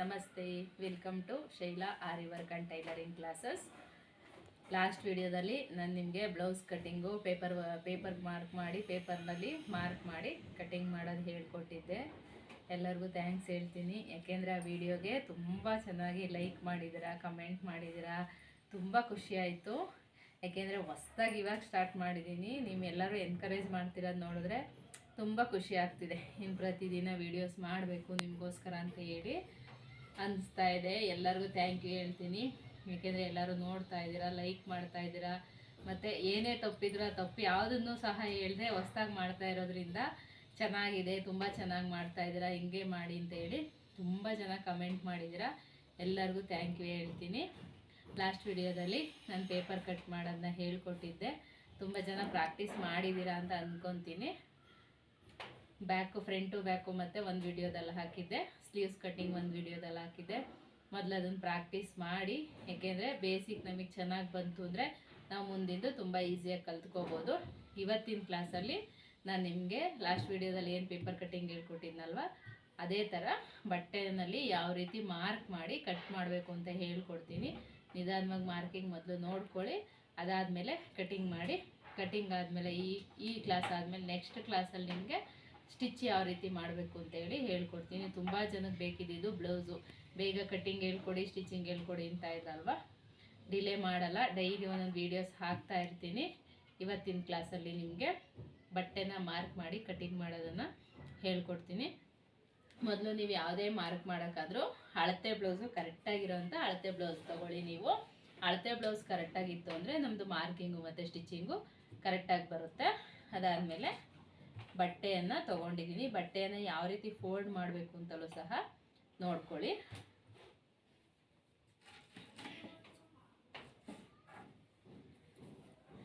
ನಮಸ್ತೆ, welcome to Shaila aari work and tailoring classes. Last ವಿಡಿಯೋದಲ್ಲಿ ನಾನು ನಿಮಗೆ ಬ್ಲೌಸ್ ಕಟ್ಟಿಂಗು ಪೇಪರ್ ಮಾರ್ಕ್ ಮಾಡಿ ಪೇಪರ್ನಲ್ಲಿ ಮಾರ್ಕ್ ಮಾಡಿ ಕಟ್ಟಿಂಗ್ ಮಾಡೋದು ಹೇಳ್ಕೊಟ್ಟಿದ್ದೆ. ಎಲ್ಲರಿಗೂ ಥ್ಯಾಂಕ್ಸ್ ಹೇಳ್ತೀನಿ, ಯಾಕೆಂದರೆ ಆ ವಿಡಿಯೋಗೆ ತುಂಬ ಚೆನ್ನಾಗಿ ಲೈಕ್ ಮಾಡಿದ್ದೀರಾ, ಕಮೆಂಟ್ ಮಾಡಿದ್ದೀರಾ. ತುಂಬ ಖುಷಿಯಾಯಿತು, ಯಾಕೆಂದರೆ ಹೊಸ್ದಾಗಿ ಇವಾಗ ಸ್ಟಾರ್ಟ್ ಮಾಡಿದ್ದೀನಿ. ನೀವೆಲ್ಲರೂ ಎನ್ಕರೇಜ್ ಮಾಡ್ತಿರೋದು ನೋಡಿದ್ರೆ ತುಂಬ ಖುಷಿ ಆಗ್ತಿದೆ. ಇನ್ನು ಪ್ರತಿದಿನ ವೀಡಿಯೋಸ್ ಮಾಡಬೇಕು ನಿಮಗೋಸ್ಕರ ಅಂತ ಹೇಳಿ ಅನಿಸ್ತಾ ಇದೆ. ಎಲ್ಲರಿಗೂ ಥ್ಯಾಂಕ್ ಯು ಹೇಳ್ತೀನಿ, ಏಕೆಂದರೆ ಎಲ್ಲರೂ ನೋಡ್ತಾ ಇದ್ದೀರಾ, ಲೈಕ್ ಮಾಡ್ತಾ ಇದ್ದೀರಾ. ಮತ್ತು ಏನೇ ತಪ್ಪಿದ್ರೂ ತಪ್ಪು ಯಾವುದನ್ನು ಸಹ ಹೇಳಿದೆ ಹೊಸ್ದಾಗಿ ಮಾಡ್ತಾ ಇರೋದ್ರಿಂದ ಚೆನ್ನಾಗಿದೆ, ತುಂಬ ಚೆನ್ನಾಗಿ ಮಾಡ್ತಾ ಇದ್ದೀರಾ, ಹಿಂಗೆ ಮಾಡಿ ಅಂತ ಹೇಳಿ ತುಂಬ ಜನ ಕಮೆಂಟ್ ಮಾಡಿದ್ದೀರಾ. ಎಲ್ಲರಿಗೂ ಥ್ಯಾಂಕ್ ಯು ಹೇಳ್ತೀನಿ. ಲಾಸ್ಟ್ ವಿಡಿಯೋದಲ್ಲಿ ನಾನು ಪೇಪರ್ ಕಟ್ ಮಾಡೋದನ್ನ ಹೇಳ್ಕೊಟ್ಟಿದ್ದೆ. ತುಂಬ ಜನ ಪ್ರಾಕ್ಟೀಸ್ ಮಾಡಿದ್ದೀರಾ ಅಂತ ಅಂದ್ಕೊತೀನಿ. ಫ್ರಂಟು ಬ್ಯಾಕು ಮತ್ತು ಒಂದು ವಿಡಿಯೋದಲ್ಲಿ ಹಾಕಿದ್ದೆ, ಸ್ಲೀವ್ಸ್ ಕಟ್ಟಿಂಗ್ ಒಂದು ವಿಡಿಯೋದಲ್ಲಿ ಹಾಕಿದ್ದೆ. ಮೊದಲು ಅದನ್ನು ಪ್ರಾಕ್ಟೀಸ್ ಮಾಡಿ, ಏಕೆಂದರೆ ಬೇಸಿಕ್ ನಮಗೆ ಚೆನ್ನಾಗಿ ಬಂತು ಅಂದರೆ ನಾವು ಮುಂದಿಂದು ತುಂಬ ಈಸಿಯಾಗಿ ಕಲ್ತ್ಕೋಬೋದು. ಇವತ್ತಿನ ಕ್ಲಾಸಲ್ಲಿ ನಾನು ನಿಮಗೆ ಲಾಸ್ಟ್ ವಿಡಿಯೋದಲ್ಲಿ ಏನು ಪೇಪರ್ ಕಟ್ಟಿಂಗ್ ಹೇಳ್ಕೊಟ್ಟಿದ್ನಲ್ವ, ಅದೇ ಥರ ಬಟ್ಟೆಯಲ್ಲಿ ಯಾವ ರೀತಿ ಮಾರ್ಕ್ ಮಾಡಿ ಕಟ್ ಮಾಡಬೇಕು ಅಂತ ಹೇಳ್ಕೊಡ್ತೀನಿ. ನಿಧಾನವಾಗಿ ಮಾರ್ಕಿಂಗ್ ಮೊದಲು ನೋಡ್ಕೊಳ್ಳಿ, ಅದಾದಮೇಲೆ ಕಟ್ಟಿಂಗ್ ಮಾಡಿ. ಕಟ್ಟಿಂಗ್ ಆದಮೇಲೆ ಈ ಕ್ಲಾಸ್ ಆದಮೇಲೆ ನೆಕ್ಸ್ಟ್ ಕ್ಲಾಸಲ್ಲಿ ನಿಮಗೆ ಸ್ಟಿಚ್ ಯಾವ ರೀತಿ ಮಾಡಬೇಕು ಅಂತೇಳಿ ಹೇಳ್ಕೊಡ್ತೀನಿ. ತುಂಬ ಜನಕ್ಕೆ ಬೇಕಿದ್ದು ಬ್ಲೌಸು ಬೇಗ ಕಟ್ಟಿಂಗ್ ಹೇಳ್ಕೊಡಿ, ಸ್ಟಿಚಿಂಗ್ ಹೇಳ್ಕೊಡಿ ಅಂತ ಇದ್ರಲ್ವ. ಡಿಲೇ ಮಾಡಲ್ಲ, ಡೈಲಿ ಒಂದೊಂದು ವೀಡಿಯೋಸ್ ಹಾಕ್ತಾ ಇರ್ತೀನಿ. ಇವತ್ತಿನ ಕ್ಲಾಸಲ್ಲಿ ನಿಮಗೆ ಬಟ್ಟೆನ ಮಾರ್ಕ್ ಮಾಡಿ ಕಟ್ಟಿಂಗ್ ಮಾಡೋದನ್ನು ಹೇಳ್ಕೊಡ್ತೀನಿ. ಮೊದಲು ನೀವು ಯಾವುದೇ ಮಾರ್ಕ್ ಮಾಡೋಕ್ಕಾದರೂ ಅಳತೆ ಬ್ಲೌಸು ಕರೆಕ್ಟಾಗಿರೋಂಥ ಅಳತೆ ಬ್ಲೌಸ್ ತೊಗೊಳ್ಳಿ. ನೀವು ಅಳತೆ ಬ್ಲೌಸ್ ಕರೆಕ್ಟಾಗಿತ್ತು ಅಂದರೆ ನಮ್ಮದು ಮಾರ್ಕಿಂಗು ಮತ್ತು ಸ್ಟಿಚಿಂಗು ಕರೆಕ್ಟಾಗಿ ಬರುತ್ತೆ. ಅದಾದಮೇಲೆ ಬಟ್ಟೆಯನ್ನು ತೊಗೊಂಡಿದ್ದೀನಿ. ಬಟ್ಟೆಯನ್ನು ಯಾವ ರೀತಿ ಫೋಲ್ಡ್ ಮಾಡಬೇಕು ಅಂತಲೂ ಸಹ ನೋಡ್ಕೊಳ್ಳಿ.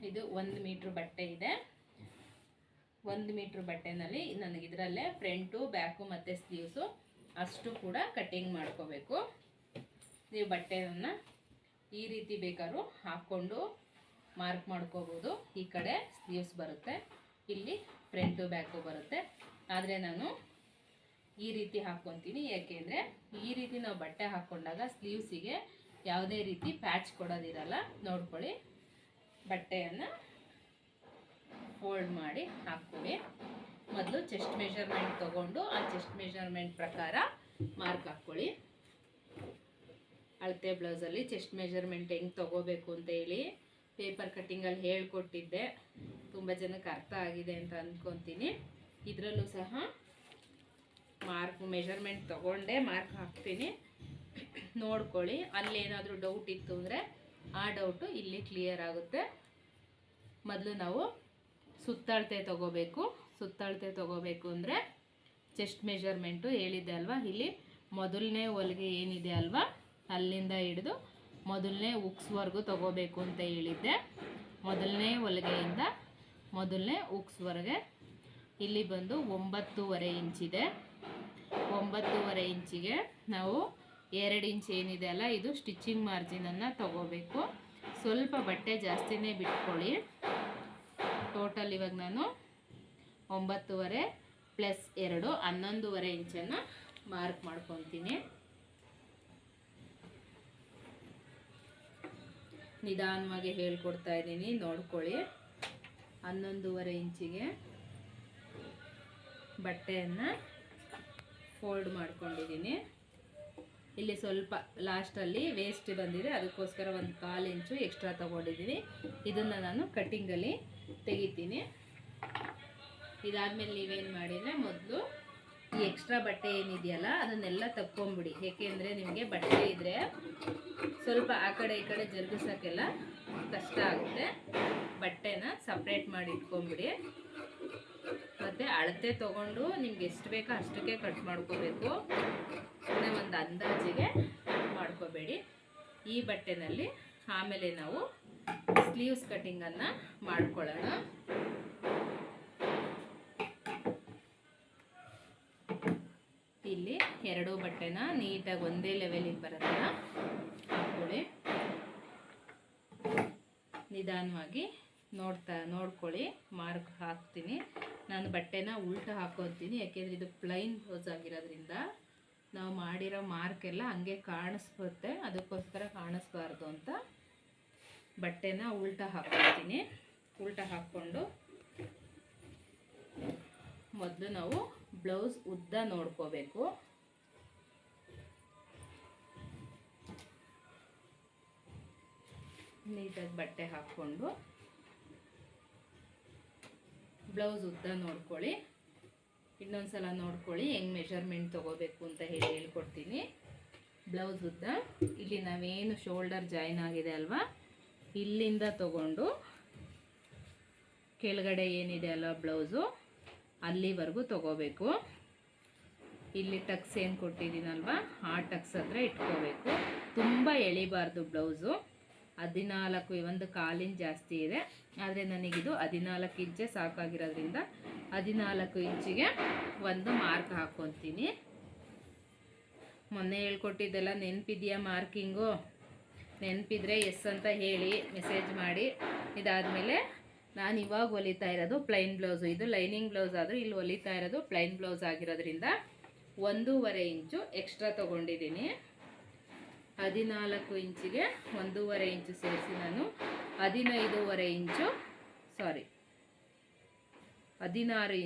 ಇದು 1 ಮೀಟ್ರ್ ಬಟ್ಟೆ ಇದೆ. 1 ಮೀಟ್ರ್ ಬಟ್ಟೆನಲ್ಲಿ ನನಗೆ ಇದರಲ್ಲೇ ಫ್ರಂಟು ಬ್ಯಾಕು ಮತ್ತು ಸ್ಲೀವ್ಸು ಅಷ್ಟು ಕೂಡ ಕಟ್ಟಿಂಗ್ ಮಾಡ್ಕೋಬೇಕು. ನೀವು ಬಟ್ಟೆಯನ್ನು ಈ ರೀತಿ ಬೇಕಾದ್ರೂ ಹಾಕ್ಕೊಂಡು ಮಾರ್ಕ್ ಮಾಡ್ಕೋಬೋದು. ಈ ಕಡೆ ಸ್ಲೀವ್ಸ್ ಬರುತ್ತೆ, ಇಲ್ಲಿ ಫ್ರಂಟು ಬ್ಯಾಕು ಬರುತ್ತೆ. ಆದರೆ ನಾನು ಈ ರೀತಿ ಹಾಕ್ಕೊತೀನಿ, ಯಾಕೆಂದರೆ ಈ ರೀತಿ ನಾವು ಬಟ್ಟೆ ಹಾಕ್ಕೊಂಡಾಗ ಸ್ಲೀವ್ಸಿಗೆ ಯಾವುದೇ ರೀತಿ ಪ್ಯಾಚ್ ಕೊಡೋದಿರಲ್ಲ. ನೋಡ್ಕೊಳ್ಳಿ, ಬಟ್ಟೆಯನ್ನು ಫೋಲ್ಡ್ ಮಾಡಿ ಹಾಕ್ಕೊಳ್ಳಿ. ಮೊದಲು ಚೆಸ್ಟ್ ಮೆಷರ್ಮೆಂಟ್ ತೊಗೊಂಡು ಆ ಚೆಸ್ಟ್ ಮೆಷರ್ಮೆಂಟ್ ಪ್ರಕಾರ ಮಾರ್ಕ್ ಹಾಕ್ಕೊಳ್ಳಿ. ಅಳತೆ ಬ್ಲೌಸಲ್ಲಿ ಚೆಸ್ಟ್ ಮೆಷರ್ಮೆಂಟ್ ಹೆಂಗೆ ತೊಗೋಬೇಕು ಅಂತ ಹೇಳಿ ಪೇಪರ್ ಕಟ್ಟಿಂಗಲ್ಲಿ ಹೇಳ್ಕೊಟ್ಟಿದ್ದೆ. ತುಂಬ ಜನಕ್ಕೆ ಅರ್ಥ ಆಗಿದೆ ಅಂತ ಅಂದ್ಕೊತೀನಿ. ಇದರಲ್ಲೂ ಸಹ ಮೆಷರ್ಮೆಂಟ್ ತೊಗೊಂಡೇ ಮಾರ್ಕ್ ಹಾಕ್ತೀನಿ. ನೋಡ್ಕೊಳ್ಳಿ, ಅಲ್ಲೇನಾದರೂ ಡೌಟ್ ಇತ್ತು ಅಂದರೆ ಆ ಡೌಟು ಇಲ್ಲಿ ಕ್ಲಿಯರ್ ಆಗುತ್ತೆ. ಮೊದಲು ನಾವು ಸುತ್ತಳತೆ ತೊಗೋಬೇಕು. ಸುತ್ತಳತೆ ತೊಗೋಬೇಕು ಅಂದರೆ ಚೆಸ್ಟ್ ಮೆಷರ್ಮೆಂಟು ಹೇಳಿದ್ದೆ ಅಲ್ವಾ, ಇಲ್ಲಿ ಮೊದಲನೇ ಹೊಲಿಗೆ ಏನಿದೆ ಅಲ್ವಾ ಅಲ್ಲಿಂದ ಹಿಡಿದು ಮೊದಲನೇ ಉಕ್ಸ್ವರೆಗೂ ತೊಗೋಬೇಕು ಅಂತ ಹೇಳಿದ್ದೆ. ಮೊದಲನೇ ಹೊಲಿಗೆಯಿಂದ ಮೊದಲನೇ ಉಕ್ಸ್ವರೆಗೆ ಇಲ್ಲಿ ಬಂದು 9.5 ಇಂಚಿದೆ. 9.5 ಇಂಚಿಗೆ ನಾವು 2 ಇಂಚ್ ಏನಿದೆ ಅಲ್ಲ, ಇದು ಸ್ಟಿಚಿಂಗ್ ಮಾರ್ಜಿನನ್ನು ತೊಗೋಬೇಕು. ಸ್ವಲ್ಪ ಬಟ್ಟೆ ಜಾಸ್ತಿನೇ ಬಿಟ್ಕೊಳ್ಳಿ. ಟೋಟಲ್ ಇವಾಗ ನಾನು 9.5 ಪ್ಲಸ್ 2 11.5 ಇಂಚನ್ನು ಮಾರ್ಕ್ ಮಾಡ್ಕೊತೀನಿ. ನಿಧಾನವಾಗಿ ಹೇಳ್ಕೊಡ್ತಾ ಇದ್ದೀನಿ, ನೋಡ್ಕೊಳ್ಳಿ. 11.5 ಇಂಚಿಗೆ ಬಟ್ಟೆಯನ್ನು ಫೋಲ್ಡ್ ಮಾಡ್ಕೊಂಡಿದ್ದೀನಿ. ಇಲ್ಲಿ ಸ್ವಲ್ಪ ಲಾಸ್ಟಲ್ಲಿ ವೇಸ್ಟ್ ಬಂದಿದೆ, ಅದಕ್ಕೋಸ್ಕರ 1/4 ಇಂಚು ಎಕ್ಸ್ಟ್ರಾ ತೊಗೊಂಡಿದ್ದೀನಿ. ಇದನ್ನು ನಾನು ಕಟ್ಟಿಂಗಲ್ಲಿ ತೆಗಿತೀನಿ. ಇದಾದಮೇಲೆ ನೀವೇನು ಮಾಡಿದರೆ ಮೊದಲು ಈ ಎಕ್ಸ್ಟ್ರಾ ಬಟ್ಟೆ ಏನಿದೆಯಲ್ಲ ಅದನ್ನೆಲ್ಲ ತಕ್ಕೊಂಬಿಡಿ. ಏಕೆಂದರೆ ನಿಮಗೆ ಬಟ್ಟೆ ಇದ್ದರೆ ಸ್ವಲ್ಪ ಆ ಕಡೆ ಈ ಕಡೆ ಜರುಗಿಸೋಕ್ಕೆಲ್ಲ ಕಷ್ಟ ಆಗುತ್ತೆ. ಬಟ್ಟೆನ ಸಪ್ರೇಟ್ ಮಾಡಿ ಇಟ್ಕೊಂಬಿಡಿ. ಮತ್ತು ಅಳತೆ ತೊಗೊಂಡು ನಿಮ್ಗೆ ಎಷ್ಟು ಬೇಕೋ ಅಷ್ಟಕ್ಕೆ ಕಟ್ ಮಾಡ್ಕೋಬೇಕು. ಸುಮ್ಮನೆ ಒಂದು ಅಂದಾಜಿಗೆ ಕಟ್ ಮಾಡ್ಕೋಬೇಡಿ. ಈ ಬಟ್ಟೆನಲ್ಲಿ ಆಮೇಲೆ ನಾವು ಸ್ಲೀವ್ಸ್ ಕಟ್ಟಿಂಗನ್ನು ಮಾಡ್ಕೊಳ್ಳೋಣ. ಇಲ್ಲಿ 2 ಬಟ್ಟೆನ ನೀಟಾಗಿ ಒಂದೇ ಲೆವೆಲಿಗೆ ಬರೋ ಥರ ಹಾಕ್ಕೊಳ್ಳಿ. ನಿಧಾನವಾಗಿ ನೋಡ್ಕೊಳ್ಳಿ. ಮಾರ್ಕ್ ಹಾಕ್ತೀನಿ. ನಾನು ಬಟ್ಟೆನ ಉಲ್ಟಾ ಹಾಕ್ಕೊತೀನಿ, ಯಾಕೆಂದರೆ ಇದು ಪ್ಲೈನ್ ಬ್ಲೌಸ್ ಆಗಿರೋದ್ರಿಂದ ನಾವು ಮಾಡಿರೋ ಮಾರ್ಕ್ ಎಲ್ಲ ಹಂಗೆ ಕಾಣಿಸ್ಬರುತ್ತೆ, ಅದಕ್ಕೋಸ್ಕರ ಕಾಣಿಸ್ಬಾರ್ದು ಅಂತ ಬಟ್ಟೆನ ಉಲ್ಟಾ ಹಾಕ್ಕೊಳ್ತೀನಿ. ಉಲ್ಟಾ ಹಾಕ್ಕೊಂಡು ಮೊದಲು ನಾವು ಬ್ಲೌಸ್ ಉದ್ದ ನೋಡ್ಕೋಬೇಕು. ನೀಟಾಗಿ ಬಟ್ಟೆ ಹಾಕ್ಕೊಂಡು ಬ್ಲೌಸ್ ಉದ್ದ ನೋಡ್ಕೊಳ್ಳಿ. ಇನ್ನೊಂದ್ಸಲ ನೋಡ್ಕೊಳ್ಳಿ ಹೆಂಗೆ ಮೆಷರ್ಮೆಂಟ್ ತೊಗೋಬೇಕು ಅಂತ ಹೇಳ್ಕೊಡ್ತೀನಿ. ಬ್ಲೌಸ್ ಉದ್ದ ಇಲ್ಲಿ ನಾವೇನು ಶೋಲ್ಡರ್ ಜಾಯಿನ್ ಆಗಿದೆ ಅಲ್ವಾ, ಇಲ್ಲಿಂದ ತಗೊಂಡು ಕೆಳಗಡೆ ಏನಿದೆ ಅಲ್ವಾ ಬ್ಲೌಸು ಅಲ್ಲಿವರೆಗೂ ತಗೋಬೇಕು. ಇಲ್ಲಿ ಟಕ್ಸ್ ಏನು ಕೊಟ್ಟಿದ್ದೀನಲ್ವ ಆ ಟಕ್ಸ್ ಹತ್ರ ಇಟ್ಕೋಬೇಕು. ತುಂಬ ಎಳಿಬಾರ್ದು ಬ್ಲೌಸು. 14 ಒಂದು ಕಾಲಿಂಚ್ ಜಾಸ್ತಿ ಇದೆ, ಆದರೆ ನನಗಿದು 14 ಇಂಚೆ ಸಾಕಾಗಿರೋದ್ರಿಂದ 14 ಇಂಚಿಗೆ ಒಂದು ಮಾರ್ಕ್ ಹಾಕ್ಕೊತೀನಿ. ಮೊನ್ನೆ ಹೇಳ್ಕೊಟ್ಟಿದ್ದೆಲ್ಲ ನೆನಪಿದೆಯಾ ಮಾರ್ಕಿಂಗು? ನೆನಪಿದ್ರೆ ಎಸ್ ಅಂತ ಹೇಳಿ ಮೆಸೇಜ್ ಮಾಡಿ. ಇದಾದಮೇಲೆ ನಾನು ಇವಾಗ ಹೊಲಿತಾ ಇರೋದು ಪ್ಲೈನ್ ಬ್ಲೌಸು. ಇದು ಲೈನಿಂಗ್ ಬ್ಲೌಸ್ ಆದರೂ ಇಲ್ಲಿ ಹೊಲಿತಾ ಇರೋದು ಪ್ಲೈನ್ ಬ್ಲೌಸ್ ಆಗಿರೋದ್ರಿಂದ 1.5 ಇಂಚು ಎಕ್ಸ್ಟ್ರಾ ತೊಗೊಂಡಿದ್ದೀನಿ. 14 ಇಂಚಿಗೆ 1.5 ಇಂಚು ಸೇರಿಸಿ ನಾನು 16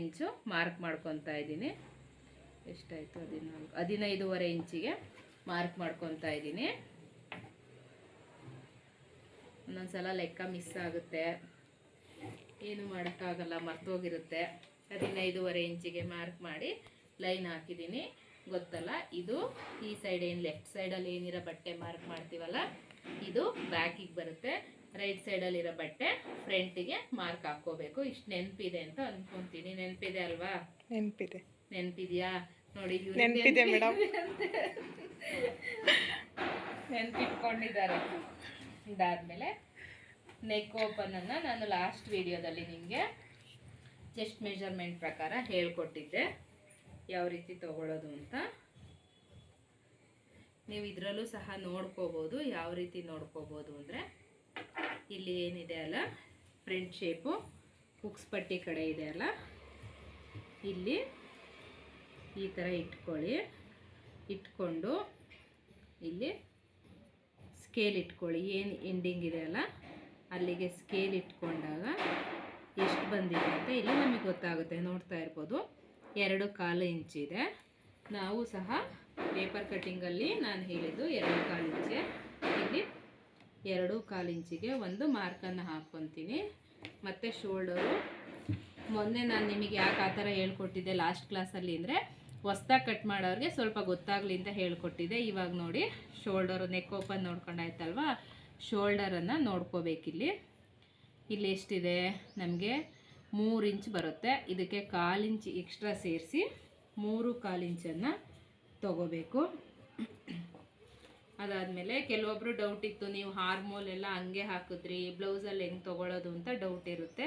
ಇಂಚು ಮಾರ್ಕ್ ಮಾಡ್ಕೊತಾ ಇದ್ದೀನಿ. ಎಷ್ಟಾಯಿತು? 15.5 ಇಂಚಿಗೆ ಮಾರ್ಕ್ ಮಾಡ್ಕೊತಾ ಇದ್ದೀನಿ. ಒಂದೊಂದ್ಸಲ ಲೆಕ್ಕ ಮಿಸ್ ಆಗುತ್ತೆ, ಏನು ಮಾಡೋಕ್ಕಾಗಲ್ಲ, ಮರ್ತೋಗಿರುತ್ತೆ. 15.5 ಇಂಚಿಗೆ ಮಾರ್ಕ್ ಮಾಡಿ ಲೈನ್ ಹಾಕಿದ್ದೀನಿ. ಗೊತ್ತಲ್ಲ, ಇದು ಈ ಸೈಡ್ ಏನು ಲೆಫ್ಟ್ ಸೈಡಲ್ಲಿ ಏನಿರೋ ಬಟ್ಟೆ ಮಾರ್ಕ್ ಮಾಡ್ತೀವಲ್ಲ ಇದು ಬ್ಯಾಕಿಗೆ ಬರುತ್ತೆ. ರೈಟ್ ಸೈಡಲ್ಲಿರೋ ಬಟ್ಟೆ ಫ್ರಂಟಿಗೆ ಮಾರ್ಕ್ ಹಾಕ್ಕೋಬೇಕು. ಇಷ್ಟು ನೆನಪಿದೆ ಅಂತ ಅಂದ್ಕೊತೀನಿ. ನೆನಪಿದೆ ಅಲ್ವಾ? ನೆನಪಿದೆಯಾ? ನೋಡಿ, ನೆನಪಿದೆ ಮೇಡಮ್, ನೆನಪಿಟ್ಕೊಂಡಿದ್ದಾರೆ. ಇದಾದಮೇಲೆ ನೆಕ್ ಓಪನನ್ನು ನಾನು ಲಾಸ್ಟ್ ವಿಡಿಯೋದಲ್ಲಿ ನಿಮಗೆ ಚೆಸ್ಟ್ ಮೆಜರ್ಮೆಂಟ್ ಪ್ರಕಾರ ಹೇಳ್ಕೊಟ್ಟಿದ್ದೆ ಯಾವ ರೀತಿ ತಗೊಳ್ಳೋದು ಅಂತ. ನೀವು ಇದರಲ್ಲೂ ಸಹ ನೋಡ್ಕೋಬೋದು. ಯಾವ ರೀತಿ ನೋಡ್ಕೋಬೋದು ಅಂದರೆ, ಇಲ್ಲಿ ಏನಿದೆ ಅಲ್ಲ ಫ್ರಂಟ್ ಶೇಪು ಹುಕ್ಸ್ ಪಟ್ಟಿ ಕಡೆ ಇದೆ ಅಲ್ಲ, ಇಲ್ಲಿ ಈ ಥರ ಇಟ್ಕೊಳ್ಳಿ. ಇಟ್ಕೊಂಡು ಇಲ್ಲಿ ಸ್ಕೇಲ್ ಇಟ್ಕೊಳ್ಳಿ. ಏನು ಎಂಡಿಂಗ್ ಇದೆ ಅಲ್ಲ ಅಲ್ಲಿಗೆ ಸ್ಕೇಲ್ ಇಟ್ಕೊಂಡಾಗ ಎಷ್ಟು ಬಂದಿದೆ ಅಂತ ಇಲ್ಲಿ ನಮಗೆ ಗೊತ್ತಾಗುತ್ತೆ. ನೋಡ್ತಾ ಇರ್ಬೋದು 2.25 ಇಂಚಿದೆ. ನಾವು ಸಹ ಪೇಪರ್ ಕಟ್ಟಿಂಗಲ್ಲಿ ನಾನು ಹೇಳಿದ್ದು 2.25 ಇಂಚೆ. ಇಲ್ಲಿ 2.25 ಇಂಚಿಗೆ ಒಂದು ಮಾರ್ಕನ್ನು ಹಾಕ್ಕೊತೀನಿ. ಮತ್ತು ಶೋಲ್ಡರು ಮೊನ್ನೆ ನಾನು ನಿಮಗೆ ಯಾಕೆ ಆ ಥರ ಹೇಳ್ಕೊಟ್ಟಿದ್ದೆ ಲಾಸ್ಟ್ ಕ್ಲಾಸಲ್ಲಿ ಅಂದರೆ, ಹೊಸ್ದಾಗಿ ಕಟ್ ಮಾಡೋರಿಗೆ ಸ್ವಲ್ಪ ಗೊತ್ತಾಗಲಿ ಅಂತ ಹೇಳ್ಕೊಟ್ಟಿದ್ದೆ. ಇವಾಗ ನೋಡಿ, ಶೋಲ್ಡರು ನೆಕ್ ಓಪನ್ ನೋಡ್ಕೊಂಡಾಯ್ತಲ್ವ, ಶೋಲ್ಡರನ್ನು ನೋಡ್ಕೋಬೇಕಿಲ್ಲಿ. ಇಲ್ಲಿ ಎಷ್ಟಿದೆ ನಮಗೆ? 3 ಇಂಚ್ ಬರುತ್ತೆ. ಇದಕ್ಕೆ 1/4 ಇಂಚ್ ಎಕ್ಸ್ಟ್ರಾ ಸೇರಿಸಿ 3/4 ಇಂಚನ್ನು ತಗೋಬೇಕು. ಅದಾದಮೇಲೆ ಕೆಲವೊಬ್ಬರು ಡೌಟ್ ಇತ್ತು, ನೀವು ಹಾರ್ಮೋಲ್ ಎಲ್ಲ ಹಂಗೆ ಹಾಕಿದ್ರಿ, ಬ್ಲೌಸಲ್ಲಿ ಹೆಂಗೆ ತೊಗೊಳ್ಳೋದು ಅಂತ ಡೌಟ್ ಇರುತ್ತೆ.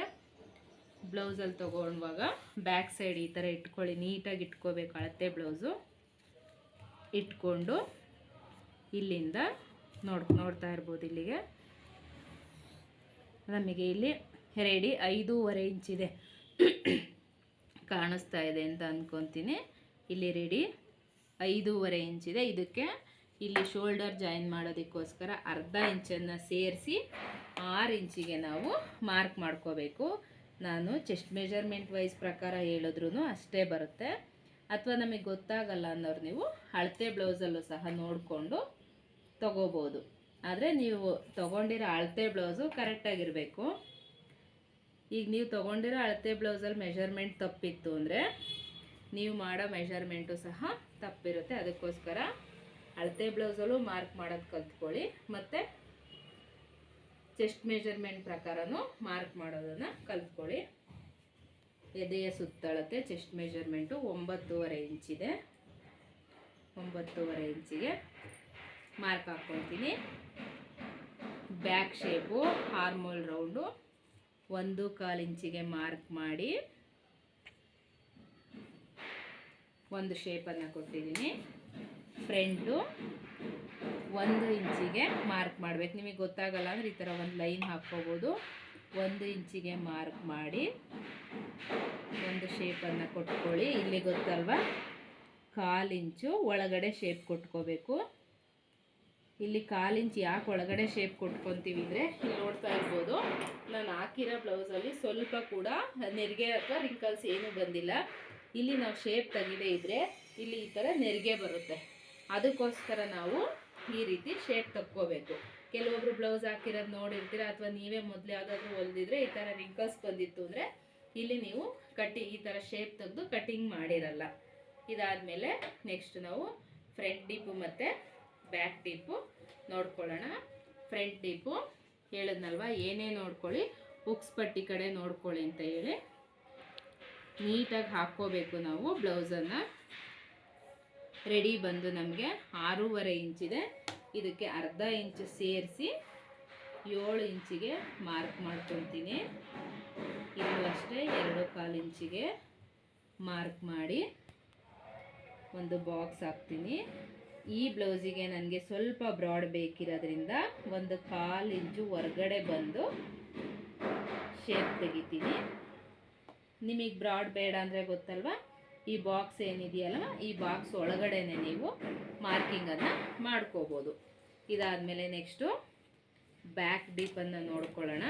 ಬ್ಲೌಸಲ್ಲಿ ತೊಗೊಳ್ಳುವಾಗ ಬ್ಯಾಕ್ ಸೈಡ್ ಈ ಥರ ಇಟ್ಕೊಳ್ಳಿ. ನೀಟಾಗಿ ಇಟ್ಕೋಬೇಕು ಅಳತೆ ಬ್ಲೌಸು. ಇಟ್ಕೊಂಡು ಇಲ್ಲಿಂದ ನೋಡ್ತಾ ಇರ್ಬೋದು, ಇಲ್ಲಿಗೆ ನಮಗೆ ಇಲ್ಲಿ ರೆಡಿ 5.25 ಇಂಚಿದೆ. ಕಾಣಿಸ್ತಾ ಇದೆ ಅಂತ ಅಂದ್ಕೊತೀನಿ. ಇಲ್ಲಿ ರೆಡಿ 5.25 ಇಂಚಿದೆ. ಇದಕ್ಕೆ ಇಲ್ಲಿ ಶೋಲ್ಡರ್ ಜಾಯಿನ್ ಮಾಡೋದಕ್ಕೋಸ್ಕರ 1/2 ಇಂಚನ್ನು ಸೇರಿಸಿ 6 ಇಂಚಿಗೆ ನಾವು ಮಾರ್ಕ್ ಮಾಡ್ಕೋಬೇಕು. ನಾನು ಚೆಸ್ಟ್ ಮೆಜರ್ಮೆಂಟ್ ವೈಸ್ ಪ್ರಕಾರ ಹೇಳಿದ್ರೂ ಅಷ್ಟೇ ಬರುತ್ತೆ. ಅಥವಾ ನಮಗೆ ಗೊತ್ತಾಗಲ್ಲ ಅನ್ನೋರು ನೀವು ಅಳತೆ ಬ್ಲೌಸಲ್ಲೂ ಸಹ ನೋಡಿಕೊಂಡು ತಗೋಬೋದು. ಆದರೆ ನೀವು ತೊಗೊಂಡಿರೋ ಅಳತೆ ಬ್ಲೌಸು ಕರೆಕ್ಟಾಗಿರಬೇಕು. ಈಗ ನೀವು ತೊಗೊಂಡಿರೋ ಅಳತೆ ಬ್ಲೌಸಲ್ಲಿ ಮೆಷರ್ಮೆಂಟ್ ತಪ್ಪಿತ್ತು ಅಂದರೆ ನೀವು ಮಾಡೋ ಮೆಷರ್ಮೆಂಟು ಸಹ ತಪ್ಪಿರುತ್ತೆ. ಅದಕ್ಕೋಸ್ಕರ ಅಳತೆ ಬ್ಲೌಸಲ್ಲೂ ಮಾರ್ಕ್ ಮಾಡೋದು ಕಲ್ತ್ಕೊಳ್ಳಿ. ಮತ್ತು ಚೆಸ್ಟ್ ಮೆಜರ್ಮೆಂಟ್ ಪ್ರಕಾರನೂ ಮಾರ್ಕ್ ಮಾಡೋದನ್ನು ಕಲ್ತ್ಕೊಳ್ಳಿ. ಎದೆಯ ಸುತ್ತಳತೆ ಚೆಸ್ಟ್ ಮೆಜರ್ಮೆಂಟು 9.25 ಇಂಚಿದೆ. 9.25 ಇಂಚಿಗೆ ಮಾರ್ಕ್ ಹಾಕ್ಕೊಳ್ತೀನಿ. ಬ್ಯಾಕ್ ಶೇಪು ಹಾರ್ಮೋಲ್ ರೌಂಡು 1.25 ಇಂಚಿಗೆ ಮಾರ್ಕ್ ಮಾಡಿ ಒಂದು ಶೇಪನ್ನು ಕೊಟ್ಟಿದ್ದೀನಿ. ಫ್ರಂಟು 1 ಇಂಚಿಗೆ ಮಾರ್ಕ್ ಮಾಡಬೇಕು. ನಿಮಗೆ ಗೊತ್ತಾಗಲ್ಲ ಅಂದರೆ ಈ ಥರ ಒಂದು ಲೈನ್ ಹಾಕ್ಕೋಬೋದು. 1 ಇಂಚಿಗೆ ಮಾರ್ಕ್ ಮಾಡಿ ಒಂದು ಶೇಪನ್ನು ಕೊಟ್ಕೊಳ್ಳಿ. ಇಲ್ಲಿ ಗೊತ್ತಲ್ವ, 1/4 ಇಂಚು ಒಳಗಡೆ ಶೇಪ್ ಕೊಟ್ಕೋಬೇಕು. ಇಲ್ಲಿ 1/4 ಇಂಚ್ ಯಾಕೆ ಒಳಗಡೆ ಶೇಪ್ ಕೊಟ್ಕೊತೀವಿ ಅಂದರೆ, ಇಲ್ಲಿ ನೋಡ್ತಾ ಇರ್ಬೋದು ನಾನು ಹಾಕಿರೋ ಬ್ಲೌಸಲ್ಲಿ ಸ್ವಲ್ಪ ಕೂಡ ನೆರಿಗೆ ಅಥವಾ ರಿಂಕಲ್ಸ್ ಏನೂ ಬಂದಿಲ್ಲ. ಇಲ್ಲಿ ನಾವು ಶೇಪ್ ತೆಗೆದೇ ಇದ್ದರೆ ಇಲ್ಲಿ ಈ ಥರ ನೆರಿಗೆ ಬರುತ್ತೆ. ಅದಕ್ಕೋಸ್ಕರ ನಾವು ಈ ರೀತಿ ಶೇಪ್ ತಕ್ಕೋಬೇಕು. ಕೆಲವೊಬ್ರು ಬ್ಲೌಸ್ ಹಾಕಿರೋದು ನೋಡಿರ್ತೀರ, ಅಥವಾ ನೀವೇ ಮೊದಲು ಯಾವುದಾದ್ರೂ ಹೊಲ್ದಿದ್ರೆ ಈ ಥರ ರಿಂಕಲ್ಸ್ ಬಂದಿತ್ತು ಅಂದರೆ ಇಲ್ಲಿ ನೀವು ಈ ಥರ ಶೇಪ್ ತೆಗೆದು ಕಟಿಂಗ್ ಮಾಡಿರಲ್ಲ. ಇದಾದಮೇಲೆ ನೆಕ್ಸ್ಟ್ ನಾವು ಫ್ರಂಟ್ ಡೀಪು ಮತ್ತು ಬ್ಯಾಕ್ ಡೀಪು ನೋಡ್ಕೊಳ್ಳೋಣ. ಫ್ರಂಟ್ ಡೀಪು ಹೇಳಿದ್ನಲ್ವ, ಏನೇ ನೋಡ್ಕೊಳ್ಳಿ ಉಕ್ಸ್ ಪಟ್ಟಿ ಕಡೆ ನೋಡ್ಕೊಳ್ಳಿ ಅಂತ ಹೇಳಿ ನೀಟಾಗಿ ಹಾಕ್ಕೋಬೇಕು ನಾವು ಬ್ಲೌಸನ್ನು. ರೆಡಿ ಬಂದು ನಮಗೆ 6.5 ಇಂಚಿದೆ. ಇದಕ್ಕೆ ಅರ್ಧ ಇಂಚು ಸೇರಿಸಿ 7 ಇಂಚಿಗೆ ಮಾರ್ಕ್ ಮಾಡ್ಕೊತೀನಿ. ಇಲ್ಲೂ ಅಷ್ಟೇ 2.25 ಇಂಚಿಗೆ ಮಾರ್ಕ್ ಮಾಡಿ ಒಂದು ಬಾಕ್ಸ್ ಹಾಕ್ತೀನಿ. ಈ ಬ್ಲೌಸಿಗೆ ನನಗೆ ಸ್ವಲ್ಪ ಬ್ರಾಡ್ ಬೇಕಿರೋದ್ರಿಂದ 1/4 ಇಂಚು ಹೊರಗಡೆ ಬಂದು ಶೇಪ್ ತೆಗಿತೀನಿ. ನಿಮಗೆ ಬ್ರಾಡ್ ಬೇಡ ಅಂದರೆ ಗೊತ್ತಲ್ವ, ಈ ಬಾಕ್ಸ್ ಏನಿದೆಯಲ್ಲ ಈ ಬಾಕ್ಸ್ ಒಳಗಡೆನೆ ನೀವು ಮಾರ್ಕಿಂಗನ್ನು ಮಾಡ್ಕೋಬೋದು. ಇದಾದಮೇಲೆ ನೆಕ್ಸ್ಟು ಬ್ಯಾಕ್ ಡೀಪನ್ನು ನೋಡ್ಕೊಳ್ಳೋಣ.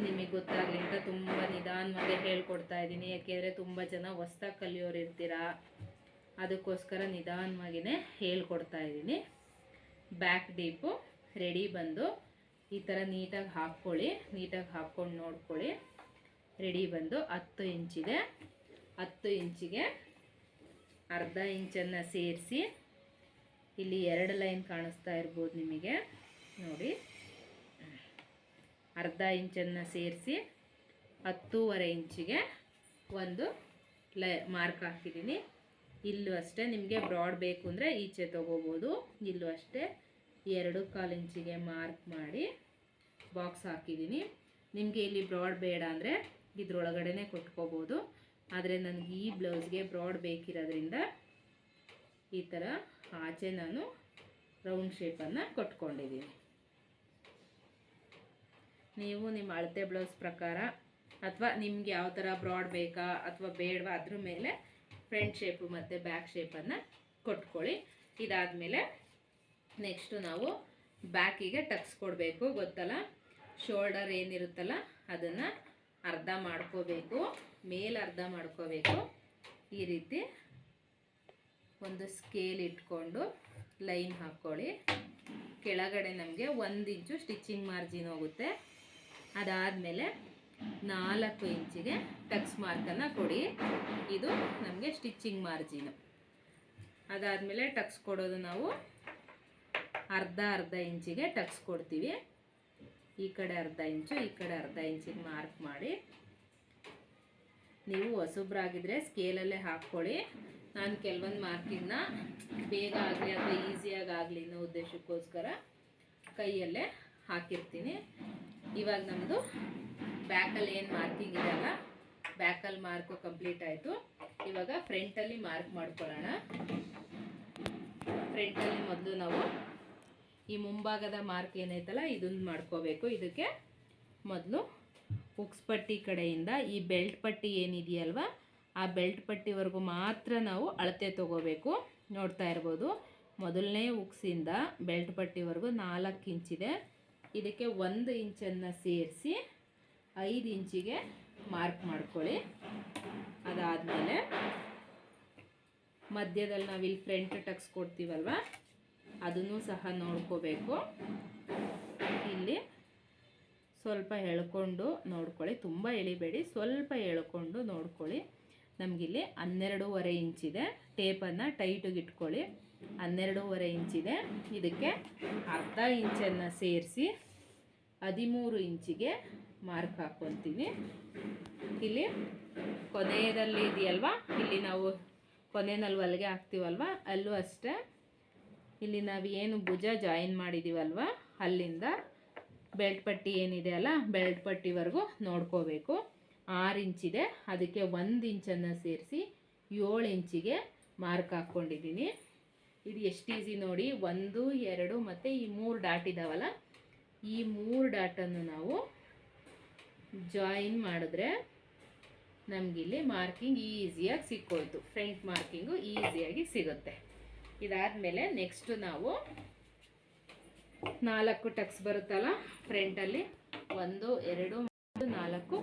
ನಿಮಗೆ ಗೊತ್ತಾಗಲಿ ಅಂತ ತುಂಬ ನಿಧಾನವಾಗಿ ಹೇಳ್ಕೊಡ್ತಾ ಇದ್ದೀನಿ, ಯಾಕೆಂದರೆ ತುಂಬ ಜನ ಹೊಸ್ದಾಗಿ ಕಲಿಯೋರು ಇರ್ತೀರ, ಅದಕ್ಕೋಸ್ಕರ ನಿಧಾನವಾಗಿಯೇ ಹೇಳ್ಕೊಡ್ತಾ ಇದ್ದೀನಿ. ಬ್ಯಾಕ್ ಡೀಪು ರೆಡಿ ಬಂದು ಈ ಥರ ನೀಟಾಗಿ ಹಾಕ್ಕೊಳ್ಳಿ. ನೀಟಾಗಿ ಹಾಕ್ಕೊಂಡು ನೋಡ್ಕೊಳ್ಳಿ. ರೆಡಿ ಬಂದು 10 ಇಂಚಿದೆ. 10 ಇಂಚಿಗೆ ಅರ್ಧ ಇಂಚನ್ನು ಸೇರಿಸಿ ಇಲ್ಲಿ 2 ಲೈನ್ ಕಾಣಿಸ್ತಾ ಇರ್ಬೋದು ನಿಮಗೆ ನೋಡಿ. ಅರ್ಧ ಇಂಚನ್ನು ಸೇರಿಸಿ 10.25 ಇಂಚಿಗೆ ಒಂದು ಮಾರ್ಕ್ ಹಾಕಿದ್ದೀನಿ. ಇಲ್ಲೂ ಅಷ್ಟೇ ನಿಮಗೆ ಬ್ರಾಡ್ ಬೇಕು ಅಂದರೆ ಈಚೆ ತೊಗೋಬೋದು. ಇಲ್ಲೂ ಅಷ್ಟೇ 2.25 ಇಂಚಿಗೆ ಮಾರ್ಕ್ ಮಾಡಿ ಬಾಕ್ಸ್ ಹಾಕಿದ್ದೀನಿ. ನಿಮಗೆ ಇಲ್ಲಿ ಬ್ರಾಡ್ ಬೇಡ ಅಂದರೆ ಇದ್ರೊಳಗಡೆ ಕೊಟ್ಕೋಬೋದು. ಆದರೆ ನನಗೆ ಈ ಬ್ಲೌಸ್ಗೆ ಬ್ರಾಡ್ ಬೇಕಿರೋದ್ರಿಂದ ಈ ಥರ ಆಚೆ ನಾನು ರೌಂಡ್ ಶೇಪನ್ನು ಕೊಟ್ಕೊಂಡಿದ್ದೀನಿ. ನೀವು ನಿಮ್ಮ ಅಳತೆ ಬ್ಲೌಸ್ ಪ್ರಕಾರ ಅಥವಾ ನಿಮ್ಗೆ ಯಾವ ಥರ ಬ್ರಾಡ್ ಬೇಕಾ ಅಥವಾ ಬೇಡವಾ ಅದ್ರ ಮೇಲೆ ಫ್ರಂಟ್ ಶೇಪು ಮತ್ತು ಬ್ಯಾಕ್ ಶೇಪನ್ನು ಕೊಟ್ಕೊಳ್ಳಿ. ಇದಾದಮೇಲೆ ನೆಕ್ಸ್ಟು ನಾವು ಬ್ಯಾಕಿಗೆ ಟಕ್ಸ್ ಕೊಡಬೇಕು. ಗೊತ್ತಲ್ಲ, ಶೋಲ್ಡರ್ ಏನಿರುತ್ತಲ್ಲ ಅದನ್ನು ಅರ್ಧ ಮಾಡ್ಕೋಬೇಕು, ಮೇಲೆ ಅರ್ಧ ಮಾಡ್ಕೋಬೇಕು. ಈ ರೀತಿ ಒಂದು ಸ್ಕೇಲ್ ಇಟ್ಕೊಂಡು ಲೈನ್ ಹಾಕ್ಕೊಳ್ಳಿ. ಕೆಳಗಡೆ ನಮಗೆ 1 ಇಂಚು ಸ್ಟಿಚಿಂಗ್ ಮಾರ್ಜಿನ್ ಹೋಗುತ್ತೆ. ಅದಾದಮೇಲೆ 4 ಇಂಚಿಗೆ ಟಕ್ಸ್ ಮಾರ್ಕನ್ನು ಕೊಡಿ. ಇದು ನಮಗೆ ಸ್ಟಿಚಿಂಗ್ ಮಾರ್ಜಿನು. ಅದಾದಮೇಲೆ ಟಕ್ಸ್ ಕೊಡೋದು ನಾವು ಅರ್ಧ ಇಂಚಿಗೆ ಟಕ್ಸ್ ಕೊಡ್ತೀವಿ. ಈ ಕಡೆ ಅರ್ಧ ಇಂಚು, ಈ ಕಡೆ ಅರ್ಧ ಇಂಚಿಗೆ ಮಾರ್ಕ್ ಮಾಡಿ. ನೀವು ಹೊಸಬ್ರಾಗಿದ್ದರೆ ಸ್ಕೇಲಲ್ಲೇ ಹಾಕ್ಕೊಳ್ಳಿ. ನಾನು ಕೆಲವೊಂದು ಮಾರ್ಕಿಂಗ್ನ ಬೇಗ ಆಗಲಿ ಅಥವಾ ಈಸಿಯಾಗಿ ಆಗಲಿ ಅನ್ನೋ ಉದ್ದೇಶಕ್ಕೋಸ್ಕರ ಕೈಯಲ್ಲೇ ಹಾಕಿರ್ತೀನಿ. ಇವಾಗ ನಮ್ಮದು ಬ್ಯಾಕಲ್ಲಿ ಏನು ಮಾರ್ಕಿಂಗ್ ಇದೆಯಲ್ಲ, ಬ್ಯಾಕಲ್ಲಿ ಮಾರ್ಕು ಕಂಪ್ಲೀಟ್ ಆಯಿತು. ಇವಾಗ ಫ್ರಂಟಲ್ಲಿ ಮಾರ್ಕ್ ಮಾಡ್ಕೊಳ್ಳೋಣ. ಫ್ರಂಟಲ್ಲಿ ಮೊದಲು ನಾವು ಈ ಮುಂಭಾಗದ ಮಾರ್ಕ್ ಏನೈತಲ್ಲ ಇದನ್ನು ಮಾಡ್ಕೋಬೇಕು. ಇದಕ್ಕೆ ಮೊದಲು ಉಕ್ಸ್ ಪಟ್ಟಿ ಕಡೆಯಿಂದ ಈ ಬೆಲ್ಟ್ ಪಟ್ಟಿ ಏನಿದೆಯಲ್ವ ಆ ಬೆಲ್ಟ್ ಪಟ್ಟಿವರೆಗೂ ಮಾತ್ರ ನಾವು ಅಳತೆ ತೊಗೋಬೇಕು. ನೋಡ್ತಾ ಇರ್ಬೋದು, ಮೊದಲನೇ ಉಕ್ಸಿಂದ ಬೆಲ್ಟ್ ಪಟ್ಟಿವರೆಗೂ 4 ಇಂಚಿದೆ. ಇದಕ್ಕೆ 1 ಇಂಚನ್ನು ಸೇರಿಸಿ 5 ಇಂಚಿಗೆ ಮಾರ್ಕ್ ಮಾಡ್ಕೊಳ್ಳಿ. ಅದಾದಮೇಲೆ ಮಧ್ಯದಲ್ಲಿ ನಾವಿಲ್ಲಿ ಫ್ರಂಟ್ ಟಕ್ಸ್ ಕೊಡ್ತೀವಲ್ವ ಅದನ್ನು ಸಹ ನೋಡ್ಕೋಬೇಕು. ಇಲ್ಲಿ ಸ್ವಲ್ಪ ಎಳ್ಕೊಂಡು ನೋಡ್ಕೊಳ್ಳಿ, ತುಂಬ ಎಳಿಬೇಡಿ, ಸ್ವಲ್ಪ ಎಳ್ಕೊಂಡು ನೋಡ್ಕೊಳ್ಳಿ. ನಮಗಿಲ್ಲಿ 12.5 ಇಂಚಿದೆ. ಟೇಪನ್ನು ಟೈಟಿಗೆ ಇಟ್ಕೊಳ್ಳಿ. 12.5 ಇಂಚಿದೆ. ಇದಕ್ಕೆ ಅರ್ಧ ಇಂಚನ್ನು ಸೇರಿಸಿ 13 ಇಂಚಿಗೆ ಮಾರ್ಕ್ ಹಾಕ್ಕೊತೀನಿ. ಇಲ್ಲಿ ಕೊನೆಯಲ್ಲಿ ಇದೆಯಲ್ವ, ಇಲ್ಲಿ ನಾವು ಕೊನೆಯಲ್ಲಿ ಹೊಲಿಗೆ ಹಾಕ್ತೀವಲ್ವ ಅಲ್ಲೂ ಅಷ್ಟೇ. ಇಲ್ಲಿ ನಾವು ಏನು ಭುಜ ಜಾಯಿನ್ ಮಾಡಿದ್ದೀವಲ್ವ ಅಲ್ಲಿಂದ ಬೆಲ್ಟ್ ಪಟ್ಟಿ ಏನಿದೆ ಅಲ್ಲ ಬೆಲ್ಟ್ ಪಟ್ಟಿವರೆಗೂ ನೋಡ್ಕೋಬೇಕು. 6 ಇಂಚಿದೆ. ಅದಕ್ಕೆ 1 ಇಂಚನ್ನು ಸೇರಿಸಿ 7 ಇಂಚಿಗೆ ಮಾರ್ಕ್ ಹಾಕ್ಕೊಂಡಿದ್ದೀನಿ. ಇದು ಎಷ್ಟು ಈಸಿ ನೋಡಿ. 1, 2 ಮತ್ತು ಈ 3 ಡಾಟ್ ಇದ್ದಾವಲ್ಲ, ಈ 3 ಡಾಟನ್ನು ನಾವು ಜಾಯಿನ್ ಮಾಡಿದ್ರೆ ನಮಗಿಲ್ಲಿ ಮಾರ್ಕಿಂಗ್ ಈಸಿಯಾಗಿ ಸಿಕ್ಕೋಯ್ತು. ಫ್ರಂಟ್ ಮಾರ್ಕಿಂಗು ಈಸಿಯಾಗಿ ಸಿಗುತ್ತೆ. ಇದಾದಮೇಲೆ ನೆಕ್ಸ್ಟು ನಾವು 4 ಟಕ್ಸ್ ಬರುತ್ತಲ್ಲ ಫ್ರಂಟಲ್ಲಿ, 1 2 3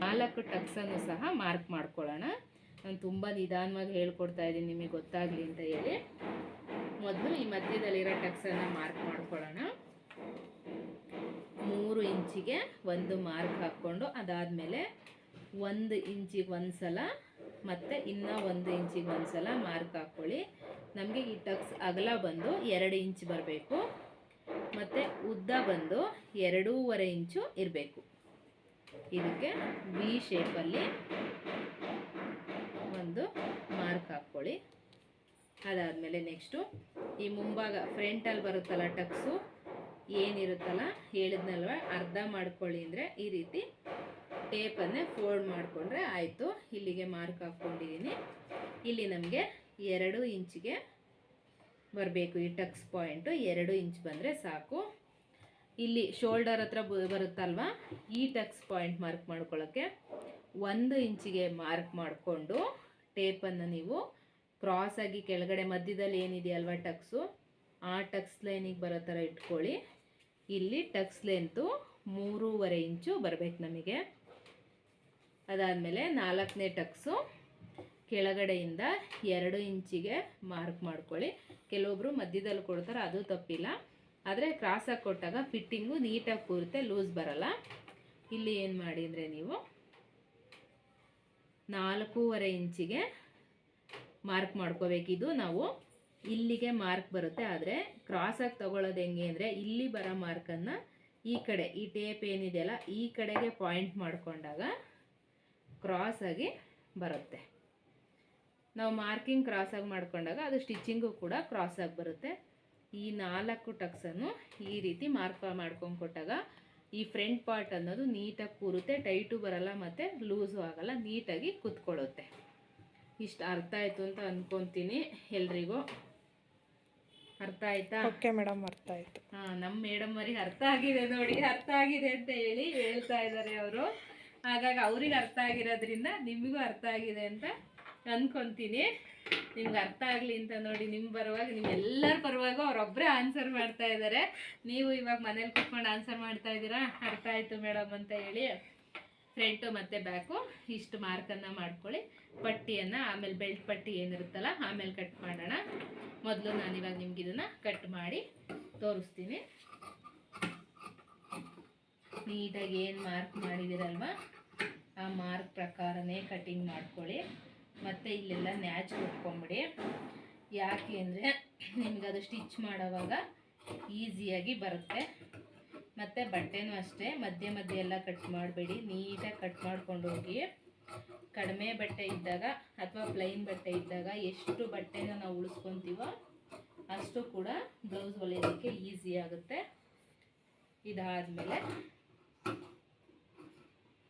4 ಟಕ್ಸನ್ನು ಸಹ ಮಾರ್ಕ್ ಮಾಡ್ಕೊಳ್ಳೋಣ. ನಾನು ತುಂಬ ನಿಧಾನವಾಗಿ ಹೇಳ್ಕೊಡ್ತಾ ಇದ್ದೀನಿ ನಿಮಗೆ ಗೊತ್ತಾಗಲಿ ಅಂತ ಹೇಳಿ. ಮೊದಲು ಈ ಮಧ್ಯದಲ್ಲಿರೋ ಟಕ್ಸನ್ನು ಮಾರ್ಕ್ ಮಾಡ್ಕೊಳ್ಳೋಣ. 3 ಇಂಚಿಗೆ ಒಂದು ಮಾರ್ಕ್ ಹಾಕ್ಕೊಂಡು ಅದಾದಮೇಲೆ 1 ಇಂಚಿಗೆ ಒಂದು ಸಲ ಮತ್ತು ಇನ್ನೂ 1 ಇಂಚಿಗೆ ಒಂದು ಸಲ ಮಾರ್ಕ್ ಹಾಕ್ಕೊಳ್ಳಿ. ನಮಗೆ ಈ ಟಕ್ಸ್ ಅಗಲ ಬಂದು 2 ಇಂಚ್ ಬರಬೇಕು ಮತ್ತು ಉದ್ದ ಬಂದು 2.5 ಇಂಚು ಇರಬೇಕು. ಇದಕ್ಕೆ ವಿ ಶೇಪಲ್ಲಿ ಒಂದು ಮಾರ್ಕ್ ಹಾಕ್ಕೊಳ್ಳಿ. ಅದಾದಮೇಲೆ ನೆಕ್ಸ್ಟು ಈ ಮುಂಭಾಗ ಫ್ರಂಟಲ್ಲಿ ಬರುತ್ತಲ್ಲ ಟಕ್ಸು ಏನಿರುತ್ತಲ್ಲ, ಹೇಳಿದ್ನಲ್ವ ಅರ್ಧ ಮಾಡ್ಕೊಳ್ಳಿ ಅಂದರೆ ಈ ರೀತಿ ಟೇಪನ್ನೇ ಫೋಲ್ಡ್ ಮಾಡಿಕೊಂಡ್ರೆ ಆಯಿತು. ಇಲ್ಲಿಗೆ ಮಾರ್ಕ್ ಹಾಕ್ಕೊಂಡಿದ್ದೀನಿ. ಇಲ್ಲಿ ನಮಗೆ 2 ಇಂಚಿಗೆ ಬರಬೇಕು. ಈ ಟಕ್ಸ್ ಪಾಯಿಂಟು 2 ಇಂಚ್ ಬಂದರೆ ಸಾಕು. ಇಲ್ಲಿ ಶೋಲ್ಡರ್ ಹತ್ರ ಬರುತ್ತಲ್ವ, ಈ ಟಕ್ಸ್ ಪಾಯಿಂಟ್ ಮಾರ್ಕ್ ಮಾಡ್ಕೊಳ್ಳೋಕ್ಕೆ 1 ಇಂಚಿಗೆ ಮಾರ್ಕ್ ಮಾಡಿಕೊಂಡು ಟೇಪನ್ನು ನೀವು ಕ್ರಾಸಾಗಿ ಕೆಳಗಡೆ ಮಧ್ಯದಲ್ಲಿ ಏನಿದೆಯಲ್ವ ಟಕ್ಸು, ಆ ಟಕ್ಸ್ ಲೈನಿಗೆ ಬರೋ ಥರ ಇಟ್ಕೊಳ್ಳಿ. ಇಲ್ಲಿ ಟಕ್ಸ್ ಲೆಂತು 3.5 ಇಂಚು ಬರಬೇಕು ನಮಗೆ. ಅದಾದಮೇಲೆ 4ನೇ ಟಕ್ಸು ಕೆಳಗಡೆಯಿಂದ 2 ಇಂಚಿಗೆ ಮಾರ್ಕ್ ಮಾಡ್ಕೊಳ್ಳಿ. ಕೆಲವೊಬ್ಬರು ಮಧ್ಯದಲ್ಲಿ ಕೊಡ್ತಾರೆ, ಅದು ತಪ್ಪಿಲ್ಲ. ಆದರೆ ಕ್ರಾಸಾಗಿ ಕೊಟ್ಟಾಗ ಫಿಟ್ಟಿಂಗು ನೀಟಾಗಿ ಕೂರುತ್ತೆ, ಲೂಸ್ ಬರಲ್ಲ. ಇಲ್ಲಿ ಏನು ಮಾಡಿ ಅಂದರೆ ನೀವು 4.5 ಇಂಚಿಗೆ ಮಾರ್ಕ್ ಮಾಡ್ಕೋಬೇಕಿದು. ನಾವು ಇಲ್ಲಿಗೆ ಮಾರ್ಕ್ ಬರುತ್ತೆ, ಆದರೆ ಕ್ರಾಸಾಗಿ ತಗೊಳ್ಳೋದು ಹೆಂಗೆ ಅಂದರೆ ಇಲ್ಲಿ ಬರೋ ಮಾರ್ಕನ್ನು ಈ ಕಡೆ ಈ ಟೇಪ್ ಏನಿದೆಯಲ್ಲ ಈ ಕಡೆಗೆ ಪಾಯಿಂಟ್ ಮಾಡಿಕೊಂಡಾಗ ಕ್ರಾಸಾಗಿ ಬರುತ್ತೆ. ನಾವು ಮಾರ್ಕಿಂಗ್ ಕ್ರಾಸಾಗಿ ಮಾಡ್ಕೊಂಡಾಗ ಅದು ಸ್ಟಿಚಿಂಗು ಕೂಡ ಕ್ರಾಸಾಗಿ ಬರುತ್ತೆ. ಈ 4 ಟಕ್ಸನ್ನು ಈ ರೀತಿ ಮಾರ್ಕ್ ಮಾಡ್ಕೊಂಡು ಕೊಟ್ಟಾಗ ಈ ಫ್ರಂಟ್ ಪಾರ್ಟ್ ಅನ್ನೋದು ನೀಟಾಗಿ ಕೂರುತ್ತೆ, ಟೈಟು ಬರಲ್ಲ ಮತ್ತು ಲೂಸು ಆಗಲ್ಲ, ನೀಟಾಗಿ ಕೂತ್ಕೊಳ್ಳುತ್ತೆ. ಇಷ್ಟು ಅರ್ಥ ಆಯಿತು ಅಂತ ಅಂದ್ಕೊತೀನಿ ಎಲ್ರಿಗೂ. ಅರ್ಥ ಆಯ್ತಾ? ಓಕೆ ಮೇಡಮ್, ಅರ್ಥ ಆಯಿತು. ಹಾಂ, ನಮ್ಮ ಮೇಡಮ್ ಅವರಿಗೆ ಅರ್ಥ ಆಗಿದೆ ನೋಡಿ, ಅರ್ಥ ಆಗಿದೆ ಅಂತ ಹೇಳಿ ಹೇಳ್ತಾ ಇದ್ದಾರೆ ಅವರು. ಹಾಗಾಗಿ ಅವ್ರಿಗೆ ಅರ್ಥ ಆಗಿರೋದ್ರಿಂದ ನಿಮಗೂ ಅರ್ಥ ಆಗಿದೆ ಅಂತ ಅಂದ್ಕೊತೀನಿ. ನಿಮ್ಗೆ ಅರ್ಥ ಆಗಲಿ ಅಂತ ನೋಡಿ ನಿಮ್ಮ ಪರವಾಗಿ, ನಿಮ್ಮೆಲ್ಲರ ಪರವಾಗೂ ಅವರೊಬ್ಬರೇ ಆನ್ಸರ್ ಮಾಡ್ತಾ ಇದ್ದಾರೆ. ನೀವು ಇವಾಗ ಮನೇಲಿ ಕೂತ್ಕೊಂಡು ಆನ್ಸರ್ ಮಾಡ್ತಾ ಇದ್ದೀರಾ, ಅರ್ಥ ಆಯಿತು ಮೇಡಮ್ ಅಂತ ಹೇಳಿ. ಫ್ರಂಟು ಮತ್ತು ಬ್ಯಾಕು ಇಷ್ಟು ಮಾರ್ಕನ್ನು ಮಾಡ್ಕೊಳ್ಳಿ. ಪಟ್ಟಿಯನ್ನು ಆಮೇಲೆ ಬೆಲ್ಟ್ ಪಟ್ಟಿ ಏನಿರುತ್ತಲ್ಲ ಆಮೇಲೆ ಕಟ್ ಮಾಡೋಣ. ಮೊದಲು ನಾನಿವಾಗ ನಿಮ್ಗೆ ಇದನ್ನು ಕಟ್ ಮಾಡಿ ತೋರಿಸ್ತೀನಿ. ನೀಟಾಗಿ ಏನು ಮಾರ್ಕ್ ಮಾಡಿದ್ದೀರಲ್ವ ಆ ಮಾರ್ಕ್ ಪ್ರಕಾರನೇ ಕಟಿಂಗ್ ಮಾಡ್ಕೊಳ್ಳಿ. ಮತ್ತು ಇಲ್ಲೆಲ್ಲ ನ್ಯಾಚ್ ಕೊಟ್ಕೊಂಬಿಡಿ. ಯಾಕೆ ಅಂದರೆ ನಿಮ್ಗೆ ಅದು ಸ್ಟಿಚ್ ಮಾಡೋವಾಗ ಈಸಿಯಾಗಿ ಬರುತ್ತೆ. ಮತ್ತು ಬಟ್ಟೆನೂ ಅಷ್ಟೇ ಮಧ್ಯೆ ಮಧ್ಯೆ ಎಲ್ಲ ಕಟ್ ಮಾಡಬೇಡಿ, ನೀಟಾಗಿ ಕಟ್ ಮಾಡ್ಕೊಂಡು ಹೋಗಿ. ಕಡಿಮೆ ಬಟ್ಟೆ ಇದ್ದಾಗ ಅಥವಾ ಪ್ಲೈನ್ ಬಟ್ಟೆ ಇದ್ದಾಗ ಎಷ್ಟು ಬಟ್ಟೆನ ನಾವು ಉಳಿಸ್ಕೊತೀವೋ ಅಷ್ಟು ಕೂಡ ಬ್ಲೌಸ್ ಹೊಲಿಯೋದಕ್ಕೆ ಈಸಿ ಆಗುತ್ತೆ. ಇದಾದಮೇಲೆ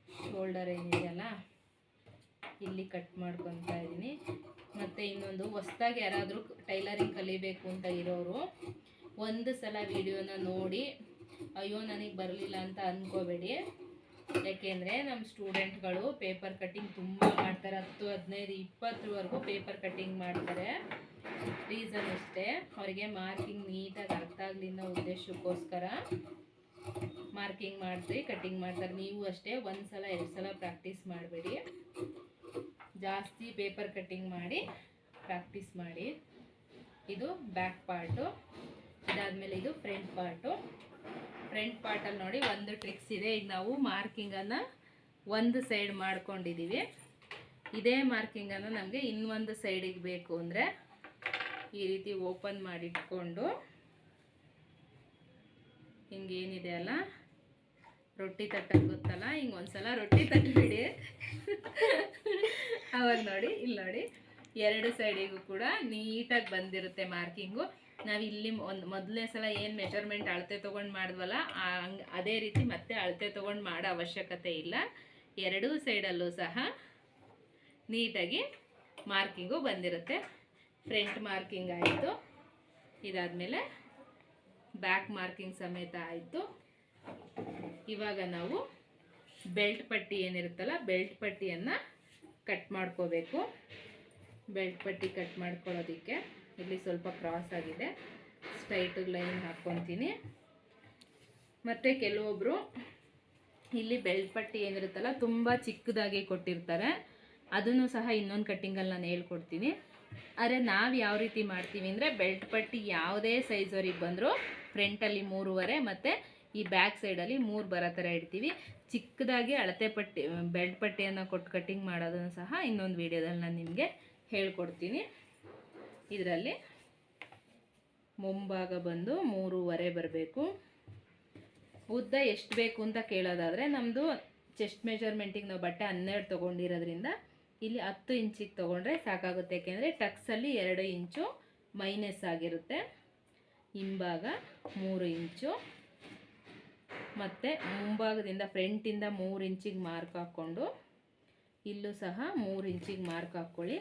ಶೋಲ್ಡರ್ ಏನಿದೆಯಲ್ಲ ಇಲ್ಲಿ ಕಟ್ ಮಾಡ್ಕೊತಾ ಇದ್ದೀನಿ. ಮತ್ತು ಇನ್ನೊಂದು ಹೊಸ್ದಾಗಿ ಯಾರಾದರೂ ಟೈಲರಿಂಗ್ ಕಲಿಬೇಕು ಅಂತ ಇರೋರು ಒಂದು ಸಲ ವಿಡಿಯೋನ ನೋಡಿ ಅಯ್ಯೋ ನನಗೆ ಬರಲಿಲ್ಲ ಅಂತ ಅಂದ್ಕೋಬೇಡಿ. ಯಾಕೆಂದರೆ ನಮ್ಮ ಸ್ಟೂಡೆಂಟ್ಗಳು ಪೇಪರ್ ಕಟ್ಟಿಂಗ್ ತುಂಬ ಮಾಡ್ತಾರೆ, 10, 15, 20ವರೆಗೂ ಪೇಪರ್ ಕಟ್ಟಿಂಗ್ ಮಾಡ್ತಾರೆ. ರೀಸನ್ ಅಷ್ಟೇ, ಅವರಿಗೆ ಮಾರ್ಕಿಂಗ್ ನೀಟಾಗಿ ಅರ್ಥ ಆಗಲಿ ಅನ್ನೋ ಉದ್ದೇಶಕ್ಕೋಸ್ಕರ ಮಾರ್ಕಿಂಗ್ ಮಾಡಿಸಿ ಕಟ್ಟಿಂಗ್ ಮಾಡ್ತಾರೆ. ನೀವು ಅಷ್ಟೇ 1 ಸಲ 2 ಸಲ ಪ್ರಾಕ್ಟೀಸ್ ಮಾಡಬೇಡಿ, ಜಾಸ್ತಿ ಪೇಪರ್ ಕಟ್ಟಿಂಗ್ ಮಾಡಿ ಪ್ರಾಕ್ಟೀಸ್ ಮಾಡಿ. ಇದು ಬ್ಯಾಕ್ ಪಾರ್ಟು. ಇದಾದಮೇಲೆ ಇದು ಫ್ರಂಟ್ ಪಾರ್ಟು. ಫ್ರಂಟ್ ಪಾರ್ಟಲ್ಲಿ ನೋಡಿ ಒಂದು ಟ್ರಿಕ್ಸ್ ಇದೆ. ಈಗ ನಾವು ಮಾರ್ಕಿಂಗನ್ನು ಒಂದು ಸೈಡ್ ಮಾಡ್ಕೊಂಡಿದ್ದೀವಿ. ಇದೇ ಮಾರ್ಕಿಂಗನ್ನು ನಮಗೆ ಇನ್ನೊಂದು ಸೈಡಿಗೆ ಬೇಕು ಅಂದರೆ ಈ ರೀತಿ ಓಪನ್ ಮಾಡಿಟ್ಕೊಂಡು ಹಿಂಗೇನಿದೆ ಅಲ್ಲ ರೊಟ್ಟಿ ತಟ್ಟಕ್ಕೆ ಗೊತ್ತಲ್ಲ, ಹಿಂಗೆ ಒಂದ್ಸಲ ರೊಟ್ಟಿ ತಟ್ಟಿಬಿಡಿ. ಅವಾಗ ನೋಡಿ ಇಲ್ಲಿ ನೋಡಿ 2 ಸೈಡಿಗೂ ಕೂಡ ನೀಟಾಗಿ ಬಂದಿರುತ್ತೆ ಮಾರ್ಕಿಂಗು. ನಾವು ಇಲ್ಲಿ ಮೊದಲನೇ ಸಲ ಏನು ಮೆಜರ್ಮೆಂಟ್ ಅಳತೆ ತೊಗೊಂಡು ಮಾಡಿದ್ವಲ್ಲ ಅದೇ ರೀತಿ ಮತ್ತೆ ಅಳತೆ ತೊಗೊಂಡು ಮಾಡೋ ಅವಶ್ಯಕತೆ ಇಲ್ಲ. 2 ಸೈಡಲ್ಲೂ ಸಹ ನೀಟಾಗಿ ಮಾರ್ಕಿಂಗು ಬಂದಿರುತ್ತೆ. ಫ್ರಂಟ್ ಮಾರ್ಕಿಂಗ್ ಆಯಿತು, ಇದಾದಮೇಲೆ ಬ್ಯಾಕ್ ಮಾರ್ಕಿಂಗ್ ಸಮೇತ ಆಯಿತು. ಇವಾಗ ನಾವು ಬೆಲ್ಟ್ ಪಟ್ಟಿ ಏನಿರುತ್ತಲ್ಲ ಬೆಲ್ಟ್ ಪಟ್ಟಿಯನ್ನು ಕಟ್ ಮಾಡ್ಕೋಬೇಕು. ಬೆಲ್ಟ್ ಪಟ್ಟಿ ಕಟ್ ಮಾಡ್ಕೊಳ್ಳೋದಕ್ಕೆ ಇಲ್ಲಿ ಸ್ವಲ್ಪ ಕ್ರಾಸ್ ಆಗಿದೆ, ಸ್ಟ್ರೈಟಿಗೆ ಲೈನ್ ಹಾಕ್ಕೊತೀನಿ. ಮತ್ತು ಕೆಲವೊಬ್ಬರು ಇಲ್ಲಿ ಬೆಲ್ಟ್ ಪಟ್ಟಿ ಏನಿರುತ್ತಲ್ಲ ತುಂಬ ಚಿಕ್ಕದಾಗಿ ಕೊಟ್ಟಿರ್ತಾರೆ, ಅದನ್ನು ಸಹ ಇನ್ನೊಂದು ಕಟ್ಟಿಂಗಲ್ಲಿ ನಾನು ಹೇಳ್ಕೊಡ್ತೀನಿ. ಆದರೆ ನಾವು ಯಾವ ರೀತಿ ಮಾಡ್ತೀವಿ ಅಂದರೆ, ಬೆಲ್ಟ್ ಪಟ್ಟಿ ಯಾವುದೇ ಸೈಜವರಿಗೆ ಬಂದರೂ ಫ್ರಂಟಲ್ಲಿ 3.5 ಮತ್ತು ಈ ಬ್ಯಾಕ್ ಸೈಡಲ್ಲಿ 3 ಬರೋ ಥರ ಇಡ್ತೀವಿ. ಚಿಕ್ಕದಾಗಿ ಅಳತೆ ಪಟ್ಟಿ ಬೆಲ್ಟ್ ಪಟ್ಟಿಯನ್ನು ಕೊಟ್ಟು ಕಟ್ಟಿಂಗ್ ಮಾಡೋದನ್ನು ಸಹ ಇನ್ನೊಂದು ವೀಡಿಯೋದಲ್ಲಿ ನಾನು ನಿಮಗೆ ಹೇಳ್ಕೊಡ್ತೀನಿ. ಇದರಲ್ಲಿ ಮುಂಭಾಗ ಬಂದು 3.5 ಬರಬೇಕು. ಉದ್ದ ಎಷ್ಟು ಬೇಕು ಅಂತ ಕೇಳೋದಾದರೆ, ನಮ್ಮದು ಚೆಸ್ಟ್ ಮೆಜರ್ಮೆಂಟಿಗೆ ನಾವು ಬಟ್ಟೆ 12 ತೊಗೊಂಡಿರೋದ್ರಿಂದ ಇಲ್ಲಿ 10 ಇಂಚಿಗೆ ತೊಗೊಂಡ್ರೆ ಸಾಕಾಗುತ್ತೆ. ಯಾಕೆಂದರೆ ಟಕ್ಸಲ್ಲಿ 2 ಇಂಚು ಮೈನಸ್ ಆಗಿರುತ್ತೆ. ಹಿಂಭಾಗ 3 ಇಂಚು ಮತ್ತು ಮುಂಭಾಗದಿಂದ ಫ್ರಂಟಿಂದ 3 ಇಂಚಿಗೆ ಮಾರ್ಕ್ ಹಾಕ್ಕೊಂಡು ಇಲ್ಲೂ ಸಹ 3 ಇಂಚಿಗೆ ಮಾರ್ಕ್ ಹಾಕ್ಕೊಳ್ಳಿ.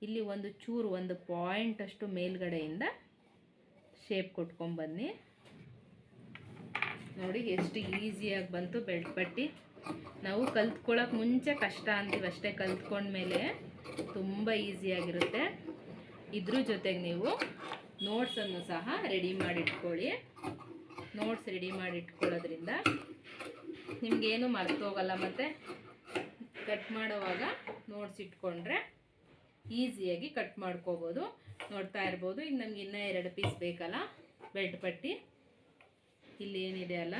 ಇಲ್ಲಿ ಒಂದು ಚೂರು ಒಂದು ಪಾಯಿಂಟಷ್ಟು ಮೇಲ್ಗಡೆಯಿಂದ ಶೇಪ್ ಕೊಟ್ಕೊಂಡ್ಬನ್ನಿ. ನೋಡಿ ಎಷ್ಟು ಈಸಿಯಾಗಿ ಬಂತು ಬೆಲ್ಟ್ ಪಟ್ಟಿ. ನಾವು ಕಲ್ತ್ಕೊಳ್ಳೋಕೆ ಮುಂಚೆ ಕಷ್ಟ ಅಂತೀವಿ ಅಷ್ಟೇ, ಕಲ್ತ್ಕೊಂಡ್ಮೇಲೆ ತುಂಬ ಈಸಿಯಾಗಿರುತ್ತೆ. ಇದ್ರ ಜೊತೆಗೆ ನೀವು ನೋಟ್ಸನ್ನು ಸಹ ರೆಡಿ ಮಾಡಿಟ್ಕೊಳ್ಳಿ. ನೋಟ್ಸ್ ರೆಡಿ ಮಾಡಿಟ್ಕೊಳ್ಳೋದ್ರಿಂದ ನಿಮಗೇನು ಮರ್ತೋಗಲ್ಲ. ಮತ್ತು ಕಟ್ ಮಾಡೋವಾಗ ನೋಟ್ಸ್ ಇಟ್ಕೊಂಡ್ರೆ ಈಸಿಯಾಗಿ ಕಟ್ ಮಾಡ್ಕೋಬೋದು. ನೋಡ್ತಾ ಇರ್ಬೋದು, ಈಗ ನಮ್ಗೆ ಇನ್ನೂ 2 ಪೀಸ್ ಬೇಕಲ್ಲ ಬೆಲ್ಟ್ ಪಟ್ಟಿ. ಇಲ್ಲಿ ಏನಿದೆ ಅಲ್ಲ,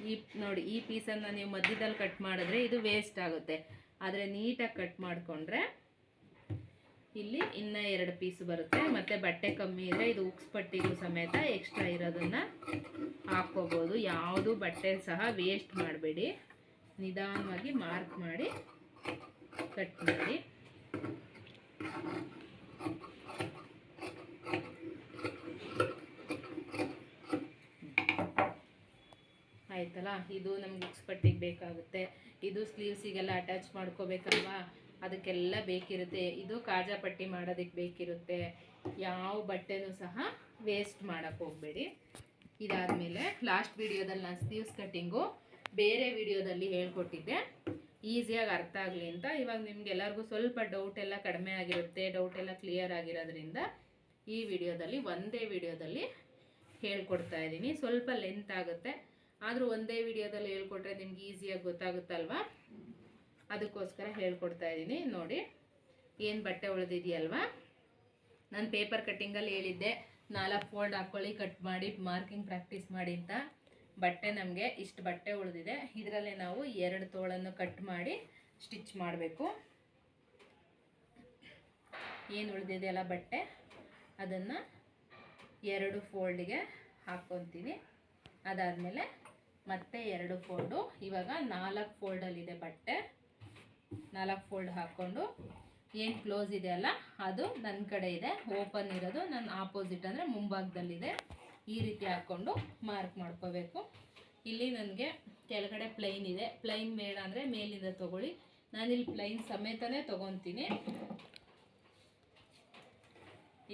ಈ ನೋಡಿ, ಈ ಪೀಸನ್ನು ನೀವು ಮಧ್ಯದಲ್ಲಿ ಕಟ್ ಮಾಡಿದ್ರೆ ಇದು ವೇಸ್ಟ್ ಆಗುತ್ತೆ. ಆದರೆ ನೀಟಾಗಿ ಕಟ್ ಮಾಡಿಕೊಂಡ್ರೆ ಇಲ್ಲಿ ಇನ್ನೂ 2 ಪೀಸ್ ಬರುತ್ತೆ. ಮತ್ತು ಬಟ್ಟೆ ಕಮ್ಮಿ ಇದ್ದರೆ ಇದು ಉಕ್ಸ್ ಪಟ್ಟಿಗೂ ಸಮೇತ ಎಕ್ಸ್ಟ್ರಾ ಇರೋದನ್ನು ಹಾಕ್ಕೋಬೋದು. ಯಾವುದು ಬಟ್ಟೆ ಸಹ ವೇಸ್ಟ್ ಮಾಡಬೇಡಿ, ನಿಧಾನವಾಗಿ ಮಾರ್ಕ್ ಮಾಡಿ ಕಟ್ ಮಾಡಿ. ಆಯ್ತಲ್ಲ, ಇದು ನಮ್ಗೆ ಉಕ್ಸ್ ಪಟ್ಟಿಗೆ ಬೇಕಾಗುತ್ತೆ. ಇದು ಸ್ಲೀವ್ಸಿಗೆಲ್ಲ ಅಟ್ಯಾಚ್ ಮಾಡ್ಕೋಬೇಕಲ್ವಾ, ಅದಕ್ಕೆಲ್ಲ ಬೇಕಿರುತ್ತೆ. ಇದು ಕಾಜಾ ಪಟ್ಟಿ ಮಾಡೋದಕ್ಕೆ ಬೇಕಿರುತ್ತೆ. ಯಾವ ಬಟ್ಟೆನೂ ಸಹ ವೇಸ್ಟ್ ಮಾಡೋಕ್ಕೆ ಹೋಗಬೇಡಿ. ಇದಾದಮೇಲೆ ಲಾಸ್ಟ್ ವಿಡಿಯೋದಲ್ಲಿ ನಾನು ಸ್ಲೀವ್ಸ್ ಕಟ್ಟಿಂಗು ಬೇರೆ ವಿಡಿಯೋದಲ್ಲಿ ಹೇಳ್ಕೊಟ್ಟಿದ್ದೆ, ಈಸಿಯಾಗಿ ಅರ್ಥ ಆಗಲಿ ಅಂತ. ಇವಾಗ ನಿಮ್ಗೆಲ್ಲರಿಗೂ ಸ್ವಲ್ಪ ಡೌಟ್ ಎಲ್ಲ ಕಡಿಮೆ ಆಗಿರುತ್ತೆ, ಡೌಟ್ ಎಲ್ಲ ಕ್ಲಿಯರ್ ಆಗಿರೋದ್ರಿಂದ ಈ ವಿಡಿಯೋದಲ್ಲಿ ಒಂದೇ ವಿಡಿಯೋದಲ್ಲಿ ಹೇಳ್ಕೊಡ್ತಾ ಇದ್ದೀನಿ. ಸ್ವಲ್ಪ ಲೆಂತ್ ಆಗುತ್ತೆ, ಆದರೂ ಒಂದೇ ವಿಡಿಯೋದಲ್ಲಿ ಹೇಳ್ಕೊಟ್ರೆ ನಿಮ್ಗೆ ಈಸಿಯಾಗಿ ಗೊತ್ತಾಗುತ್ತಲ್ವ, ಅದಕ್ಕೋಸ್ಕರ ಹೇಳ್ಕೊಡ್ತಾ ಇದ್ದೀನಿ. ನೋಡಿ ಏನು ಬಟ್ಟೆ ಉಳಿದಿದೆಯಲ್ವ, ನಾನು ಪೇಪರ್ ಕಟ್ಟಿಂಗಲ್ಲಿ ಹೇಳಿದ್ದೆ 4 ಫೋಲ್ಡ್ ಹಾಕ್ಕೊಳ್ಳಿ, ಕಟ್ ಮಾಡಿ ಮಾರ್ಕಿಂಗ್ ಪ್ರಾಕ್ಟೀಸ್ ಮಾಡಿ ಅಂತ. ಬಟ್ಟೆ ನಮಗೆ ಇಷ್ಟು ಬಟ್ಟೆ ಉಳಿದಿದೆ. ಇದರಲ್ಲೇ ನಾವು 2 ತೋಳನ್ನು ಕಟ್ ಮಾಡಿ ಸ್ಟಿಚ್ ಮಾಡಬೇಕು. ಏನು ಉಳಿದಿದೆಯಲ್ಲ ಬಟ್ಟೆ, ಅದನ್ನು 2 ಫೋಲ್ಡಿಗೆ ಹಾಕ್ಕೊತೀನಿ. ಅದಾದಮೇಲೆ ಮತ್ತೆ 2 ಫೋಲ್ಡು. ಇವಾಗ 4 ಫೋಲ್ಡಲ್ಲಿದೆ ಬಟ್ಟೆ. 4 ಫೋಲ್ಡ್ ಹಾಕ್ಕೊಂಡು ಏನು ಕ್ಲೋಸ್ ಇದೆ ಅಲ್ಲ, ಅದು ನನ್ನ ಕಡೆ ಇದೆ. ಓಪನ್ ಇರೋದು ನನ್ನ ಆಪೋಸಿಟ್ ಅಂದರೆ ಮುಂಭಾಗದಲ್ಲಿದೆ. ಈ ರೀತಿ ಹಾಕ್ಕೊಂಡು ಮಾರ್ಕ್ ಮಾಡ್ಕೋಬೇಕು. ಇಲ್ಲಿ ನನಗೆ ಕೆಳಗಡೆ ಪ್ಲೈನ್ ಇದೆ, ಪ್ಲೈನ್ ಬೇಡ ಅಂದರೆ ಮೇಲಿಂದ ತೊಗೊಳ್ಳಿ. ನಾನಿಲ್ಲಿ ಪ್ಲೈನ್ ಸಮೇತನೇ ತೊಗೊತೀನಿ.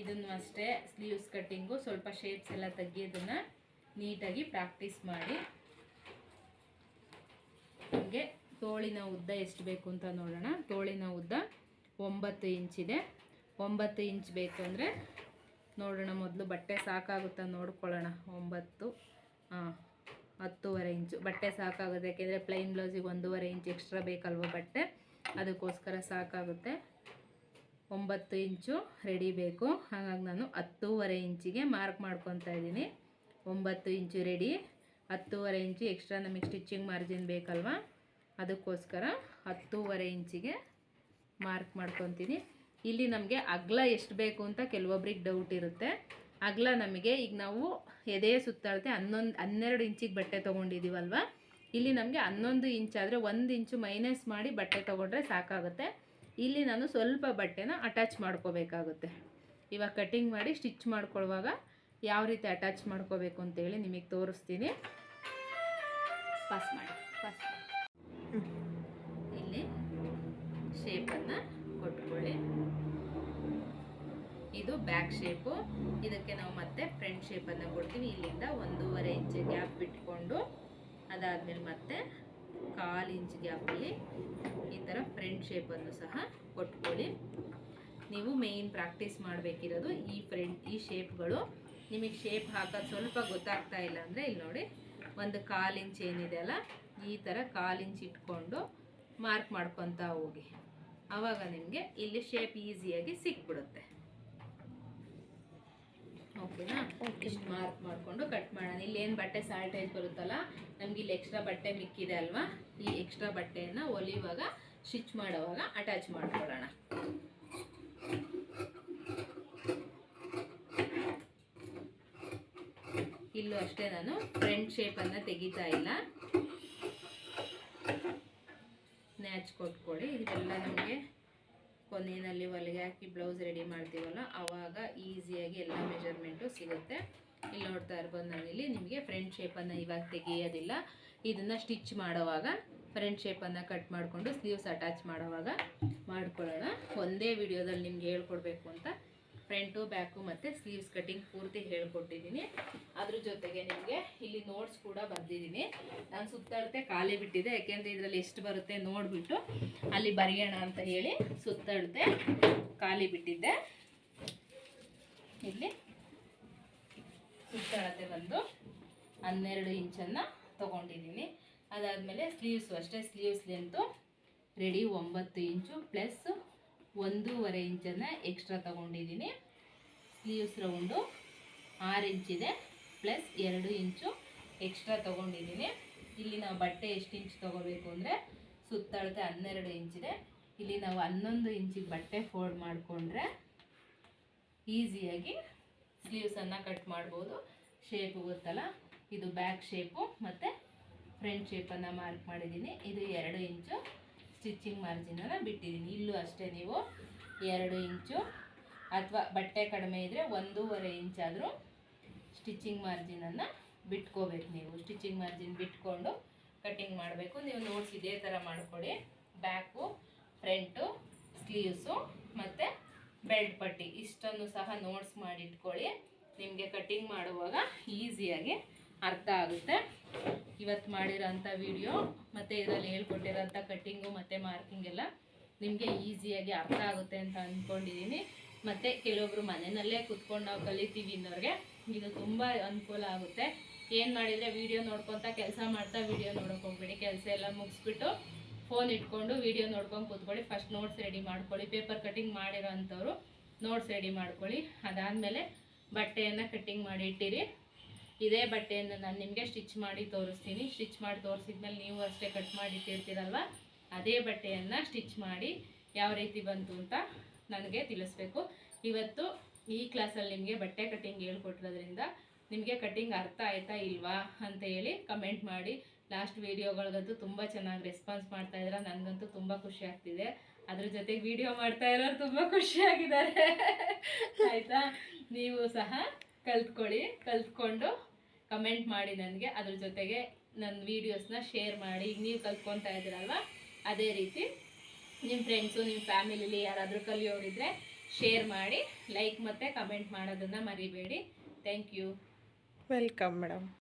ಇದನ್ನು ಅಷ್ಟೇ ಸ್ಲೀವ್ಸ್ ಕಟ್ಟಿಂಗು ಸ್ವಲ್ಪ ಶೇಪ್ಸ್ ಎಲ್ಲ ತೆಗಿಯೋದನ್ನು ನೀಟಾಗಿ ಪ್ರಾಕ್ಟೀಸ್ ಮಾಡಿ. ನಮಗೆ ತೋಳಿನ ಉದ್ದ ಎಷ್ಟು ಬೇಕು ಅಂತ ನೋಡೋಣ. ತೋಳಿನ ಉದ್ದ 9 ಇಂಚಿದೆ. 9 ಇಂಚ್ ಬೇಕು ಅಂದರೆ ನೋಡೋಣ, ಮೊದಲು ಬಟ್ಟೆ ಸಾಕಾಗುತ್ತಾ ನೋಡ್ಕೊಳ್ಳೋಣ. 9 10.5 ಇಂಚು ಬಟ್ಟೆ ಸಾಕಾಗುತ್ತೆ. ಯಾಕೆಂದರೆ ಪ್ಲೈನ್ ಬ್ಲೌಸಿಗೆ 1.5 ಇಂಚ್ ಎಕ್ಸ್ಟ್ರಾ ಬೇಕಲ್ವ ಬಟ್ಟೆ, ಅದಕ್ಕೋಸ್ಕರ ಸಾಕಾಗುತ್ತೆ. 9 ಇಂಚು ರೆಡಿ ಬೇಕು. ಹಾಗಾಗಿ ನಾನು 10.5 ಇಂಚಿಗೆ ಮಾರ್ಕ್ ಮಾಡ್ಕೊತಾ ಇದ್ದೀನಿ. 9 ಇಂಚು ರೆಡಿ. 10.5 ಇಂಚು ಎಕ್ಸ್ಟ್ರಾ ನಮಗೆ ಸ್ಟಿಚಿಂಗ್ ಮಾರ್ಜಿನ್ ಬೇಕಲ್ವ, ಅದಕ್ಕೋಸ್ಕರ 10.5 ಇಂಚಿಗೆ ಮಾರ್ಕ್ ಮಾಡ್ಕೊತೀನಿ. ಇಲ್ಲಿ ನಮಗೆ ಅಗಲ ಎಷ್ಟು ಬೇಕು ಅಂತ ಕೆಲವೊಬ್ರಿಗೆ ಡೌಟ್ ಇರುತ್ತೆ. ಅಗಲ ನಮಗೆ ಈಗ ನಾವು ಎದೆ ಸುತ್ತಳತೆ 12 ಇಂಚಿಗೆ ಬಟ್ಟೆ ತೊಗೊಂಡಿದ್ದೀವಲ್ವ, ಇಲ್ಲಿ ನಮಗೆ 11 ಇಂಚ್ ಆದರೆ 1 ಇಂಚು ಮೈನಸ್ ಮಾಡಿ ಬಟ್ಟೆ ತೊಗೊಂಡ್ರೆ ಸಾಕಾಗುತ್ತೆ. ಇಲ್ಲಿ ನಾನು ಸ್ವಲ್ಪ ಬಟ್ಟೆನ ಅಟ್ಯಾಚ್ ಮಾಡ್ಕೋಬೇಕಾಗುತ್ತೆ. ಇವಾಗ ಕಟ್ಟಿಂಗ್ ಮಾಡಿ ಸ್ಟಿಚ್ ಮಾಡ್ಕೊಳ್ಳುವಾಗ ಯಾವ ರೀತಿ ಅಟ್ಯಾಚ್ ಮಾಡ್ಕೋಬೇಕು ಅಂತೇಳಿ ನಿಮಗೆ ತೋರಿಸ್ತೀನಿ. ಪಾಸ್ ಮಾಡಿ. ಇಲ್ಲಿ ಶೇಪನ್ನು ಕೊಟ್ಕೊಳ್ಳಿ. ಇದು ಬ್ಯಾಕ್ ಶೇಪು. ಇದಕ್ಕೆ ನಾವು ಮತ್ತೆ ಫ್ರಂಟ್ ಶೇಪನ್ನು ಕೊಡ್ತೀವಿ. ಇಲ್ಲಿಂದ 1.5 ಇಂಚ್ ಗ್ಯಾಪ್ ಬಿಟ್ಕೊಂಡು ಅದಾದಮೇಲೆ ಮತ್ತೆ 1/4 ಇಂಚ್ ಗ್ಯಾಪಲ್ಲಿ ಈ ಥರ ಫ್ರಂಟ್ ಶೇಪನ್ನು ಸಹ ಕೊಟ್ಕೊಳ್ಳಿ. ನೀವು ಮೇಯ್ನ್ ಪ್ರಾಕ್ಟೀಸ್ ಮಾಡಬೇಕಿರೋದು ಈ ಶೇಪ್ಗಳು. ನಿಮಗೆ ಶೇಪ್ ಹಾಕೋದು ಸ್ವಲ್ಪ ಗೊತ್ತಾಗ್ತಾ ಇಲ್ಲ ಅಂದರೆ ಇಲ್ಲಿ ನೋಡಿ, ಒಂದು 1/4 ಇಂಚ್ ಏನಿದೆ ಅಲ್ಲ, ಈ ಥರ 1/4 ಇಂಚ್ ಇಟ್ಕೊಂಡು ಮಾರ್ಕ್ ಮಾಡ್ಕೊತಾ ಹೋಗಿ. ಆವಾಗ ನಿಮಗೆ ಇಲ್ಲಿ ಶೇಪ್ ಈಸಿಯಾಗಿ ಸಿಕ್ಬಿಡುತ್ತೆ. ಓಕೆನಾ? ಇಷ್ಟು ಮಾರ್ಕ್ ಮಾಡಿಕೊಂಡು ಕಟ್ ಮಾಡೋಣ. ಇಲ್ಲಿ ಏನು ಬಟ್ಟೆ ಸಾಲ್ಟೇಜ್ ಬರುತ್ತಲ್ಲ, ನಮ್ಗೆ ಇಲ್ಲಿ ಎಕ್ಸ್ಟ್ರಾ ಬಟ್ಟೆ ಮಿಕ್ಕಿದೆ ಅಲ್ವಾ, ಈ ಎಕ್ಸ್ಟ್ರಾ ಬಟ್ಟೆಯನ್ನು ಹೊಲಿಯುವಾಗ ಸ್ಟಿಚ್ ಮಾಡೋವಾಗ ಅಟ್ಯಾಚ್ ಮಾಡ್ಕೊಳ್ಳೋಣ. ಇಲ್ಲೂ ಅಷ್ಟೇ ನಾನು ಫ್ರಂಟ್ ಶೇಪನ್ನು ತೆಗಿತಾ ಇಲ್ಲ, ನ್ಯಾಚ್ ಕೊಟ್ಕೊಳ್ಳಿ. ಇದೆಲ್ಲ ನಮಗೆ ಕೊನೆಯಲ್ಲಿ ಹೊಲಿಗೆ ಹಾಕಿ ಬ್ಲೌಸ್ ರೆಡಿ ಮಾಡ್ತೀವಲ್ಲ, ಆವಾಗ ಈಸಿಯಾಗಿ ಎಲ್ಲ ಮೆಜರ್ಮೆಂಟು ಸಿಗುತ್ತೆ. ಇಲ್ಲಿ ನೋಡ್ತಾ ಇರ್ಬೋದು, ನಾನಿಲ್ಲಿ ನಿಮಗೆ ಫ್ರಂಟ್ ಶೇಪನ್ನು ಇವಾಗ ತೆಗೆಯೋದಿಲ್ಲ. ಇದನ್ನು ಸ್ಟಿಚ್ ಮಾಡೋವಾಗ ಫ್ರಂಟ್ ಶೇಪನ್ನು ಕಟ್ ಮಾಡಿಕೊಂಡು ಸ್ಲೀವ್ಸ್ ಅಟ್ಯಾಚ್ ಮಾಡೋವಾಗ ಮಾಡ್ಕೊಳ್ಳೋಣ. ಒಂದೇ ವಿಡಿಯೋದಲ್ಲಿ ನಿಮ್ಗೆ ಹೇಳ್ಕೊಡ್ಬೇಕು ಅಂತ ಫ್ರಂಟು ಬ್ಯಾಕು ಮತ್ತು ಸ್ಲೀವ್ಸ್ ಕಟಿಂಗ್ ಪೂರ್ತಿ ಹೇಳ್ಕೊಟ್ಟಿದ್ದೀನಿ. ಅದ್ರ ಜೊತೆಗೆ ನಿಮಗೆ ಇಲ್ಲಿ ನೋಟ್ಸ್ ಕೂಡ ಬರೆದಿದ್ದೀನಿ. ನಾನು ಸುತ್ತಳತೆ ಖಾಲಿ ಬಿಟ್ಟಿದೆ, ಯಾಕೆಂದರೆ ಇದರಲ್ಲಿ ಎಷ್ಟು ಬರುತ್ತೆ ನೋಡಿಬಿಟ್ಟು ಅಲ್ಲಿ ಬರೆಯೋಣ ಅಂತ ಹೇಳಿ ಸುತ್ತಳತೆ ಖಾಲಿ ಬಿಟ್ಟಿದ್ದೆ. ಇಲ್ಲಿ ಸುತ್ತಳತೆ ಬಂದು 12 ಇಂಚನ್ನು ತೊಗೊಂಡಿದ್ದೀನಿ. ಅದಾದಮೇಲೆ ಸ್ಲೀವ್ಸು ಅಷ್ಟೇ, ಸ್ಲೀವ್ಸ್ ಲೆಂತು ರೆಡಿ 9 ಇಂಚು ಪ್ಲಸ್ 1.5 ಇಂಚನ್ನು ಎಕ್ಸ್ಟ್ರಾ ತೊಗೊಂಡಿದ್ದೀನಿ. ಸ್ಲೀವ್ಸ್ ರೌಂಡು 6 ಇಂಚಿದೆ ಪ್ಲಸ್ 2 ಇಂಚು ಎಕ್ಸ್ಟ್ರಾ ತೊಗೊಂಡಿದ್ದೀನಿ. ಇಲ್ಲಿ ನಾವು ಬಟ್ಟೆ ಎಷ್ಟು ಇಂಚ್ ತೊಗೋಬೇಕು ಅಂದರೆ ಸುತ್ತಳತೆ 12 ಇಂಚಿದೆ. ಇಲ್ಲಿ ನಾವು 11 ಇಂಚಿಗೆ ಬಟ್ಟೆ ಫೋಲ್ಡ್ ಮಾಡಿಕೊಂಡ್ರೆ ಈಸಿಯಾಗಿ ಸ್ಲೀವ್ಸನ್ನು ಕಟ್ ಮಾಡ್ಬೋದು. ಶೇಪು ಗೊತ್ತಲ್ಲ, ಇದು ಬ್ಯಾಕ್ ಶೇಪು ಮತ್ತು ಫ್ರಂಟ್ ಶೇಪನ್ನು ಮಾರ್ಕ್ ಮಾಡಿದ್ದೀನಿ. ಇದು 2 ಇಂಚು ಸ್ಟಿಚಿಂಗ್ ಮಾರ್ಜಿನನ್ನು ಬಿಟ್ಟಿದ್ದೀನಿ. ಇಲ್ಲೂ ಅಷ್ಟೇ ನೀವು 2 ಇಂಚು ಅಥವಾ ಬಟ್ಟೆ ಕಡಿಮೆ ಇದ್ದರೆ 1.5 ಇಂಚಾದರೂ ಸ್ಟಿಚಿಂಗ್ ಮಾರ್ಜಿನನ್ನು ಬಿಟ್ಕೋಬೇಕು. ನೀವು ಸ್ಟಿಚಿಂಗ್ ಮಾರ್ಜಿನ್ ಬಿಟ್ಕೊಂಡು ಕಟ್ಟಿಂಗ್ ಮಾಡಬೇಕು. ನೀವು ನೋಟ್ಸ್ ಇದೇ ಥರ ಮಾಡ್ಕೊಳ್ಳಿ. ಬ್ಯಾಕು, ಫ್ರಂಟು, ಸ್ಲೀವ್ಸು ಮತ್ತು ಬೆಲ್ಟ್ ಪಟ್ಟಿ ಇಷ್ಟನ್ನು ಸಹ ನೋಟ್ಸ್ ಮಾಡಿಟ್ಕೊಳ್ಳಿ. ನಿಮಗೆ ಕಟ್ಟಿಂಗ್ ಮಾಡುವಾಗ ಈಸಿಯಾಗಿ ಅರ್ಥ ಆಗುತ್ತೆ. ಇವತ್ತು ಮಾಡಿರೋಂಥ ವಿಡಿಯೋ ಮತ್ತು ಇದರಲ್ಲಿ ಹೇಳ್ಕೊಟ್ಟಿರೋಂಥ ಕಟ್ಟಿಂಗು ಮತ್ತು ಮಾರ್ಕಿಂಗ್ ಎಲ್ಲ ನಿಮಗೆ ಈಸಿಯಾಗಿ ಅರ್ಥ ಆಗುತ್ತೆ ಅಂತ ಅಂದ್ಕೊಂಡಿದ್ದೀನಿ. ಮತ್ತು ಕೆಲವೊಬ್ರು ಮನೆಯಲ್ಲೇ ಕೂತ್ಕೊಂಡು ನಾವು ಕಲಿತೀವಿ ಅನ್ನೋರಿಗೆ ಇದು ತುಂಬ ಅನುಕೂಲ ಆಗುತ್ತೆ. ಏನು ಮಾಡಿದರೆ ವೀಡಿಯೋ ನೋಡ್ಕೊತ ಕೆಲಸ ಮಾಡ್ತಾ ವೀಡಿಯೋ ನೋಡೋಕೆ ಹೋಗ್ಬೇಡಿ. ಕೆಲಸ ಎಲ್ಲ ಮುಗಿಸ್ಬಿಟ್ಟು ಫೋನ್ ಇಟ್ಕೊಂಡು ವೀಡಿಯೋ ನೋಡ್ಕೊಂಡು ಕೂತ್ಕೊಳ್ಳಿ. ಫಸ್ಟ್ ನೋಟ್ಸ್ ರೆಡಿ ಮಾಡ್ಕೊಳ್ಳಿ. ಪೇಪರ್ ಕಟ್ಟಿಂಗ್ ಮಾಡಿರೋ ಅಂಥವ್ರು ನೋಟ್ಸ್ ರೆಡಿ ಮಾಡ್ಕೊಳ್ಳಿ. ಅದಾದಮೇಲೆ ಬಟ್ಟೆಯನ್ನು ಕಟ್ಟಿಂಗ್ ಮಾಡಿ ಇಟ್ಟಿರಿ. ಇದೇ ಬಟ್ಟೆಯನ್ನು ನಾನು ನಿಮಗೆ ಸ್ಟಿಚ್ ಮಾಡಿ ತೋರಿಸ್ತೀನಿ. ಸ್ಟಿಚ್ ಮಾಡಿ ತೋರಿಸಿದ್ಮೇಲೆ ನೀವು ಅಷ್ಟೇ ಕಟ್ ಮಾಡಿ ಇಟ್ಟಿರ್ತೀರಲ್ವ, ಅದೇ ಬಟ್ಟೆಯನ್ನು ಸ್ಟಿಚ್ ಮಾಡಿ ಯಾವ ರೀತಿ ಬಂತು ಅಂತ ನನಗೆ ತಿಳಿಸ್ಬೇಕು. ಇವತ್ತು ಈ ಕ್ಲಾಸಲ್ಲಿ ನಿಮಗೆ ಬಟ್ಟೆ ಕಟ್ಟಿಂಗ್ ಹೇಳ್ಕೊಟ್ಟಿರೋದ್ರಿಂದ ನಿಮಗೆ ಕಟ್ಟಿಂಗ್ ಅರ್ಥ ಆಯ್ತಾ ಇಲ್ವಾ ಅಂತ ಹೇಳಿ ಕಮೆಂಟ್ ಮಾಡಿ. ಲಾಸ್ಟ್ ವೀಡಿಯೋಗಳಿಗಂತೂ ತುಂಬ ಚೆನ್ನಾಗಿ ರೆಸ್ಪಾನ್ಸ್ ಮಾಡ್ತಾಯಿದ್ದೀರ, ನನಗಂತೂ ತುಂಬ ಖುಷಿ ಆಗ್ತಿದೆ. ಅದ್ರ ಜೊತೆಗೆ ವೀಡಿಯೋ ಮಾಡ್ತಾ ಇರೋರು ತುಂಬ ಖುಷಿಯಾಗಿದ್ದಾರೆ. ಆಯಿತಾ? ನೀವು ಸಹ ಕಲ್ತ್ಕೊಂಡು ಕಮೆಂಟ್ ಮಾಡಿ ನನಗೆ. ಅದ್ರ ಜೊತೆಗೆ ನನ್ನ ವೀಡಿಯೋಸ್ನ ಶೇರ್ ಮಾಡಿ. ಈಗ ನೀವು ಕಲ್ತ್ಕೊತಾ ಇದ್ದೀರಲ್ವ, ಅದೇ ರೀತಿ ನಿಮ್ಮ ಫ್ರೆಂಡ್ಸು, ನಿಮ್ಮ ಫ್ಯಾಮಿಲಿಲಿ ಯಾರಾದರೂ ಕಲಿಯೋರಿದ್ರೆ ಶೇರ್ ಮಾಡಿ. ಲೈಕ್ ಮತ್ತು ಕಮೆಂಟ್ ಮಾಡೋದನ್ನು ಮರಿಬೇಡಿ. Thank you. Welcome madam.